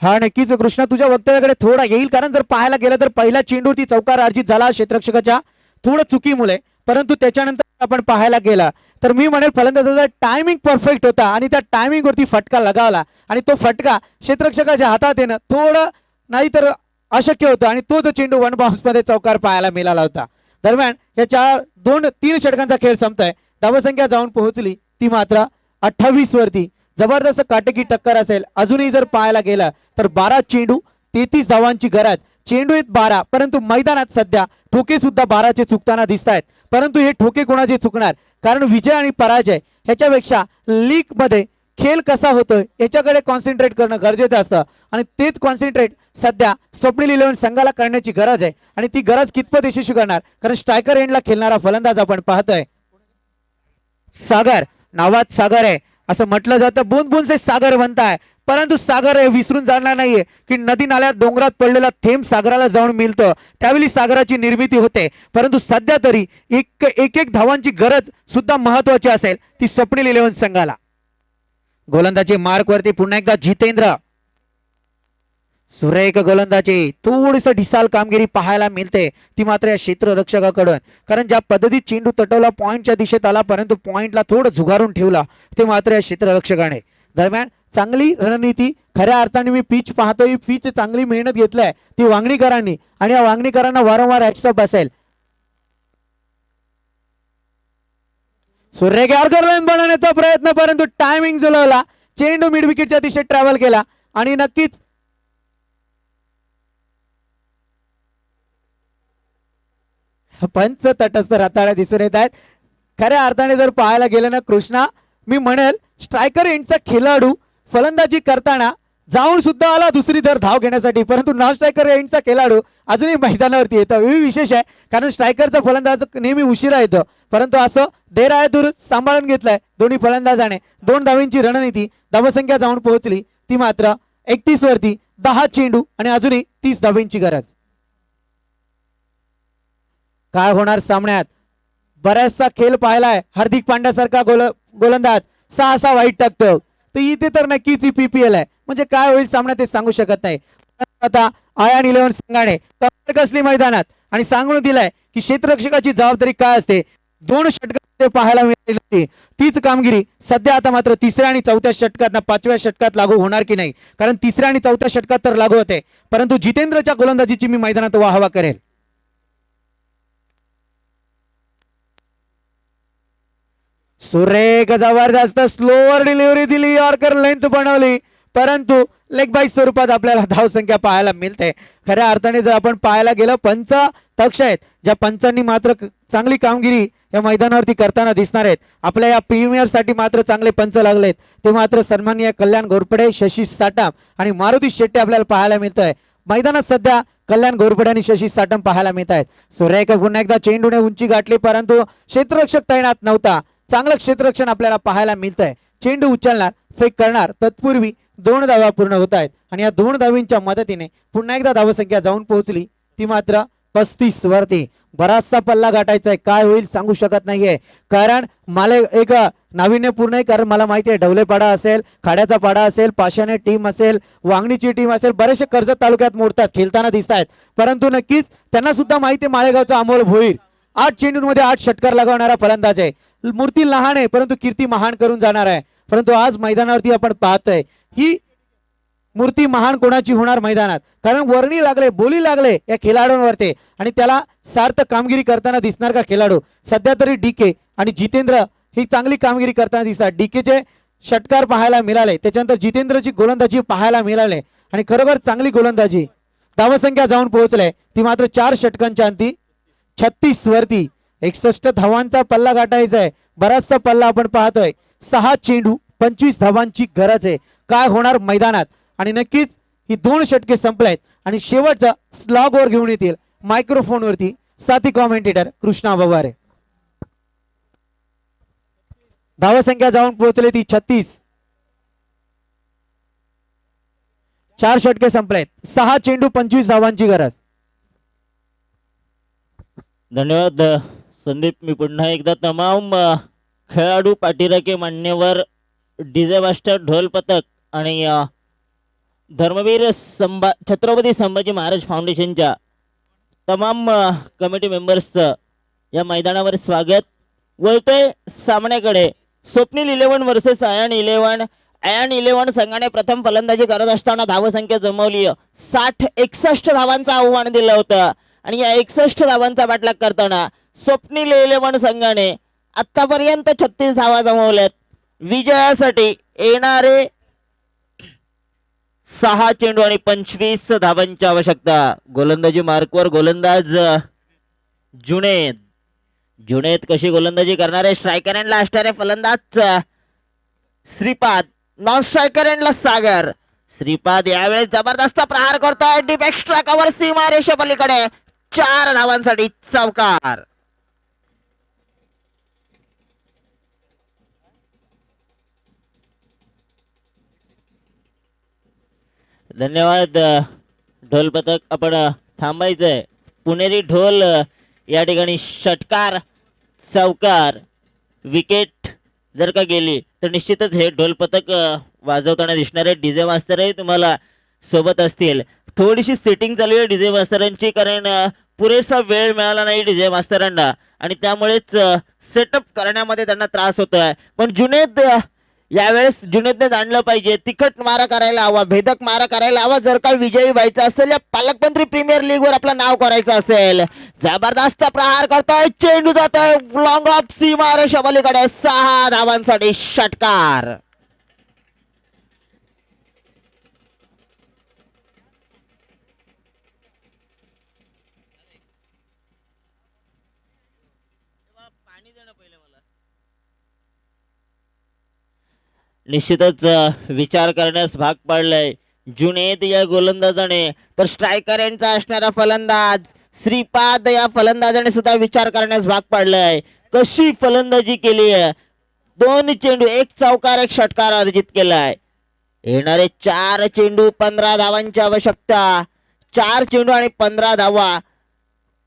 हा नक्कीच कृष्णा तुझ्या वक्तव्याकडे थोडा येईल, कारण जर पाहायला गेलं तर पहिल्या चेंडूवरती चौकार अर्जित झाला क्षेत्ररक्षकाच्या थोडं चुकीमुळे, परंतु त्याच्यानंतर आपण पाहायला गेला तर मी म्हणेल फलंदाजाचा टायमिंग परफेक्ट होता आणि त्या टायमिंग वरती फटका लगावला आणि तो फटका क्षेत्ररक्षकाच्या हातात येणं थोडं नाही तर अशक्य होतं आणि तो जो चेंडू वन बाउन्स मध्ये चौकार पाहायला मिळाला होता. दरम्यान या 2-3 षटकांचा खेळ संपतोय. धावसंख्या जाऊन पोहोचली ती मात्र 28 वरती. जबरदस्त काटेकी टक्कर असेल. अजूनही जर पाहायला गेलं तर 12 चेंडू 33 धावांची गरज. चेंडू आहेत 12, परंतु मैदानात सध्या ठोके सुद्धा 12चे चुकताना दिसत आहेत. परंतु हे ठोके कोणाचे चुकणार, कारण विजय आणि पराजय ह्याच्यापेक्षा लीग मध्ये खेळ कसा होतोय याच्याकडे कॉन्सन्ट्रेट करणं गरजेचं असतं आणि तेच कॉन्सन्ट्रेट सध्या स्वप्नील 11 संघाला करण्याची गरज आहे आणि ती गरज कितपत यशस्वी करणार कारण स्ट्रायकर एंडला खेळणारा फलंदाज आपण पाहतोय सागर नावात सागर आहे असं म्हटलं जातं बूंद बूंद से सागर बनताय परंतु सागर हे विसरून जाणार नाहीये की नदी नाल्यात डोंगरात पडलेला थेंब सागराला जाऊन मिळतं त्यावेळी सागराची निर्मिती होते परंतु सध्या तरी एक एक धावांची गरज सुद्धा महत्वाची असेल ती स्वप्नील 11 संघाला गोलंदाजी मार्क वरती पुन्हा एकदा जितेंद्र सुरेख गोलंदाजी थोडीस ढिसाल कामगिरी पाहायला मिळते ती मात्र या क्षेत्ररक्षकाकडून कारण ज्या पद्धतीत चेंडू तटवला पॉइंटच्या दिशेत आला परंतु पॉइंटला थोडं झुगारून ठेवला ते मात्र या क्षेत्ररक्षकाने दरम्यान चांगली रणनीती खऱ्या अर्थाने मी पिच पाहतोय पिच चांगली मेहनत घेतलाय ती वांगणीकरांनी आणि या वांगणीकरांना वारंवार हॅट्सअप असेल सुरेख लाईन बनवण्याचा प्रयत्न परंतु टायमिंग जुळवला चेंडू मिड विकेटच्या दिशेत ट्रॅव्हल केला आणि नक्कीच पंच तटस्थ रताळ्या दिसून येत आहेत खऱ्या अर्थाने जर पाहायला गेलं ना कृष्णा मी म्हणेल स्ट्रायकर एंडचा खेळाडू फलंदाजी करताना जाऊन सुद्धा आला दुसरी दर धाव घेण्यासाठी परंतु नॉन स्ट्रायकर एंडचा खेळाडू अजूनही मैदानावरती येतो हे विशेष आहे कारण स्ट्रायकरचा फलंदाज नेहमी उशिरा येतो परंतु असं देर आहे दूर सांभाळून घेतलाय दोन्ही फलंदाजाने 2 धावींची रणनीती धावसंख्या जाऊन पोहोचली ती मात्र 31 वरती 10 चेंडू आणि अजूनही 30 धावींची गरज काय होणार सामन्यात बऱ्याचसा खेळ पाहिलाय हार्दिक पांड्यासारखा गोलंदाज 6 वाईट टाकतो तर इथे तर नक्कीच ही PPL आहे म्हणजे काय होईल सामना ते सांगू शकत नाही आता आयन 11 संघाने कसली मैदानात आणि सांगून दिलाय की क्षेत्ररक्षकाची जबाबदारी काय असते 2 षटकात पाहायला मिळाली तीच कामगिरी सध्या आता मात्र 3ऱ्या आणि 4थ्या षटकात ना 5व्या षटकात लागू होणार की नाही कारण 3ऱ्या आणि 4थ्या षटकात तर लागू होते परंतु जितेंद्रच्या गोलंदाजीची मी मैदानात वाहवा करेल सुरेख जबरदस्त स्लोअर डिलिव्हरी दिली यॉर्कर लेंथ बनवली परंतु लेग बाय स्वरूपात आपल्याला धाव संख्या पाहायला मिळते खऱ्या अर्थाने जर आपण पाहायला गेलं पंच तक्ष आहेत ज्या पंचांनी मात्र चांगली कामगिरी या मैदानावरती करताना दिसणार आहेत आपल्या या प्रीमियर साठी मात्र चांगले पंच लागलेत ते मात्र सन्माननीय कल्याण घोरपडे शशी साटम आणि मारुती शेट्टी आपल्याला पाहायला मिळतंय मैदानात सध्या कल्याण घोरपडे आणि शशी साटम पाहायला मिळत आहेत सुरेख पुन्हा एकदा चेंडूने उंची गाठली परंतु क्षेत्ररक्षक तैनात नव्हता चांगलं क्षेत्ररक्षण आपल्याला पाहायला मिळतंय चेंडू उचलणार फेक करणार तत्पूर्वी 2 धावा पूर्ण होत आहेत आणि या 2 धावींच्या मदतीने पुन्हा एकदा धावसंख्या जाऊन पोहोचली ती मात्र 35 वरती बराचसा पल्ला गाठायचा आहे काय होईल सांगू शकत नाहीये कारण मला एक नाविन्यपूर्ण आहे कारण मला माहिती आहे ढवलेपाडा असेल खाड्याचा पाडा असेल पाशाने टीम असेल वांगणीची टीम असेल बरेचसे कर्जत तालुक्यात मोडतात खेळताना दिसत आहेत परंतु नक्कीच त्यांना सुद्धा माहिती आहे माळेगावचा अमोल भोईर 8 चेंडूंमध्ये 8 षटकार लगावणारा फलंदाज आहे मूर्ती लहान आहे परंतु कीर्ती महान करून जाणार आहे परंतु आज मैदानावरती आपण पाहतोय ही मूर्ती महान कोणाची होणार मैदानात कारण वर्णी लागले बोली लागले या खेळाडूंवरती आणि त्याला सार्थ कामगिरी करताना दिसणार का खेळाडू सध्या तरी डीके आणि जितेंद्र ही चांगली कामगिरी करताना दिसतात डीकेचे षटकार पाहायला मिळाले त्याच्यानंतर जितेंद्रची गोलंदाजी पाहायला मिळाले आणि खरोखर चांगली गोलंदाजी धावसंख्या जाऊन पोहोचले ती मात्र 4 षटकांच्या अंती 36 वरती 61 धावांचा पल्ला गाठायचा आहे बराचसा पल्ला आपण पाहतोय 6 चेंडू 25 धावांची गरज आहे काय होणार मैदानात आणि नक्कीच ही 2 षटके संपलेत आणि शेवटचा स्लॉग वर घेऊन येतील मायक्रोफोन वरती साथी कॉमेंटेटर कृष्णा बवारे धावसंख्या जाऊन पोहोचले ती 36 4 षटके संपलेत 6 चेंडू 25 धावांची गरज धन्यवाद संदीप मी पुन्हा एकदा तमाम खेळाडू पाठीराखे मान्यवर डीजे मास्टर ढोल पथक आणि धर्मवीर छत्रपती संभाजी महाराज फाउंडेशनच्या तमाम कमिटी मेंबर्सचं या मैदानावर स्वागत वळतोय सामन्याकडे स्वप्नील 11 वर्सेस आयन 11 आयन 11 संघाने प्रथम फलंदाजी करत असताना धावसंख्या जमवली 61 धावांचं आव्हान दिलं होतं आणि या 61 धावांचा पाठलाग करताना स्वप्नील 11 संघाने आतापर्यंत 36 धावा जमवल्यात विजयासाठी येणारे 6 चेंडू आणि 25 धावांची आवश्यकता गोलंदाजी मार्कवर गोलंदाज जुनेद कशी गोलंदाजी करणारे स्ट्रायकर अँड असणारे फलंदाज श्रीपाद नॉन स्ट्रायकर एंडला सागर. श्रीपाद यावेळेस जबरदस्त प्रहार करतोय डीप एक्स्ट्रा कव्हर सीमा रेषे पलीकडे 4 धावांसाठी चौकार. धन्यवाद. ढोल पथक आपण थांबायचंय. पुणेरी ढोल या ठिकाणी षटकार चौकार विकेट जर का गेली तर निश्चितच हे ढोल पथक वाजवताना दिसणारे डीजे मास्तरही तुम्हाला सोबत असतील. थोडीशी सेटिंग चालू आहे डीजे मास्तरांची, कारण पुरेसा वेळ मिळाला नाही डीजे मास्तरांना आणि त्यामुळेच सेटअप करण्यामध्ये त्यांना त्रास होतोय. पण जुनेद यावेळेस जुनेदने जाणलं पाहिजे, तिखट मारा करायला हवा, भेदक मारा करायला हवा. जर का विजयी व्हायचं असेल या पालकमंत्री प्रीमियर लीग वर आपलं नाव करायचं असेल. जबरदस्त प्रहार करतोय, चेंडू जातोय लॉंग ऑफ सीमा रेषा पलीकडे 6 धावांसाठी षटकार. निश्चितच विचार करण्यास भाग पाडलाय जुनेद या गोलंदाजाने. तर स्ट्रायकर यांचा असणारा फलंदाज श्रीपाद या फलंदाजाने सुद्धा विचार करण्यास भाग पाडलाय. कशी फलंदाजी केली आहे. 2 चेंडू 1 चौकार 1 षटकार अर्जित केलाय. येणारे 4 चेंडू 15 धावांची आवश्यकता. 4 चेंडू आणि 15 धावा.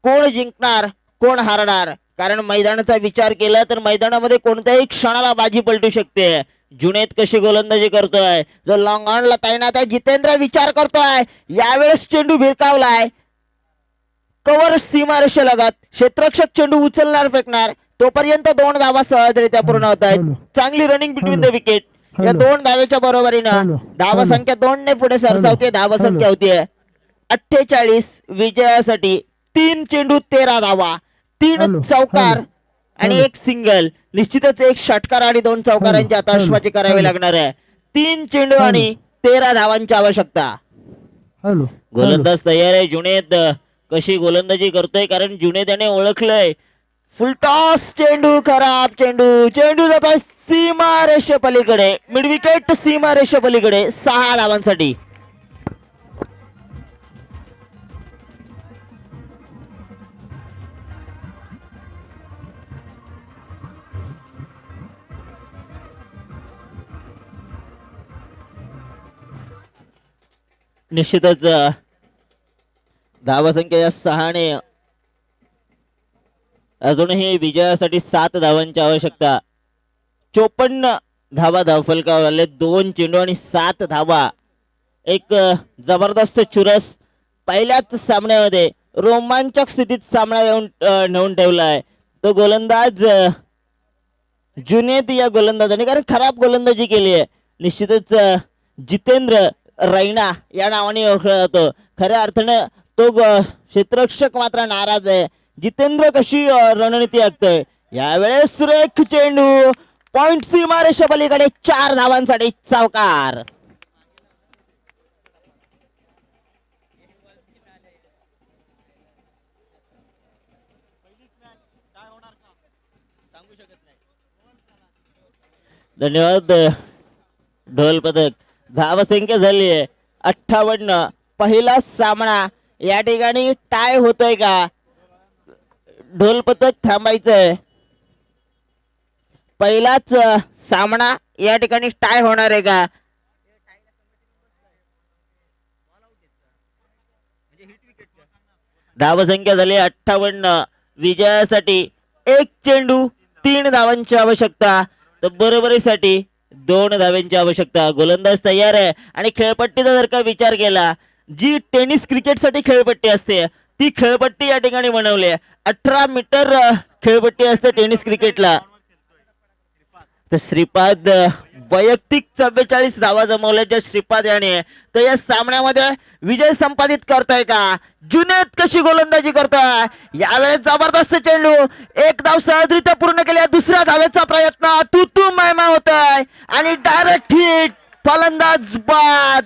कोण जिंकणार कोण हारणार, कारण मैदानाचा विचार केला तर मैदानामध्ये कोणत्याही क्षणाला बाजी पलटू शकते. जुनेद कशी गोलंदाजी करतोय, जो लॉंग ऑनला तैनात आहे जितेंद्र विचार करतोय. यावेळेस चेंडू भिरकावलाय कव्हर सीमारेषे लगत. क्षेत्ररक्षक चेंडू उचलणार फेकणार तोपर्यंत 2 धावा सहजरित्या पूर्ण होत आहेत. चांगली रनिंग बिटवीन द विकेट. या 2 धावेच्या बरोबरीनं धावा संख्या 2 ने पुढे सरसावते. धावा संख्या होतीये 48 विजयासाठी. 3 चेंडू 13 धावा, 3 चौकार आणि 1 सिंगल. निश्चितच 1 षटकार आणि 2 चौकारांची आताशबाजी करावी लागणार आहे. 3 चेंडू आणि 13 धावांची आवश्यकता. गोलंदाज तयार आहे. जुनेद कशी गोलंदाजी करतोय, कारण जुनेद याने ओळखलंय फुलटॉस चेंडू खराब चेंडू. चेंडू जातोय सीमा रेषे पलीकडे मिड विकेट सीमा रेषे पलीकडे 6 धावांसाठी. निश्चितच धावसंख्या या 6 ने अजूनही विजयासाठी 7 धावांची आवश्यकता. 54 धावा धावफलकावर आले. 2 चेंडू आणि 7 धावा. एक जबरदस्त चुरस पहिल्याच सामन्यामध्ये रोमांचक स्थितीत सामना येऊन नेऊन ठेवलाय तो गोलंदाज जुनेद या गोलंदाजाने, कारण खराब गोलंदाजी केली आहे. निश्चितच जितेंद्र रैना या नावाने ओळखला जातो. खऱ्या अर्थानं तो क्षेत्ररक्षक मात्र नाराज आहे. जितेंद्र कशी रणनीती आखतोय. यावेळेस सुरेख चेंडू पॉइंट सीमा रेषे पलीकडे 4 धावांसाठी चौकार. धन्यवाद ढोल पथक. धावसंख्या झाली आहे 58. पहिला सामना या ठिकाणी टाय होतोय का. ढोल पथक थांबायचंय. पहिलाच सामना या ठिकाणी टाय होणार आहे का. धावसंख्या झाली 58. विजयासाठी 1 चेंडू 3 धावांची आवश्यकता. तर बरोबरीसाठी 2 धावांची आवश्यकता. गोलंदाज तयार आहे आणि खेळपट्टीचा जर का विचार केला, जी टेनिस क्रिकेटसाठी खेळपट्टी असते ती खेळपट्टी या ठिकाणी बनवली आहे. 18 मीटर खेळपट्टी असते टेनिस क्रिकेटला. तर श्रीपाद वैयक्तिक 44 धावा जमवल्याच्या श्रीपाद याने तर या सामन्यामध्ये विजय संपादित करतोय का. जुनेद कशी गोलंदाजी करतोय. यावेळेस जबरदस्त चेंडू 1 धाव सहजरित्या पूर्ण केल्या. दुसऱ्या धावेचा प्रयत्न तू मैमा होतोय आणि डायरेक्ट हिट. फलंदाज बाद.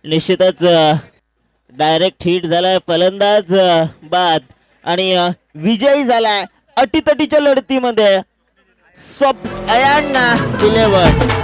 निश्चितच डायरेक्ट हिट झालाय. फलंदाज बाद. आणि विजयी झालाय अटीतटीच्या लढतीमध्ये 11 11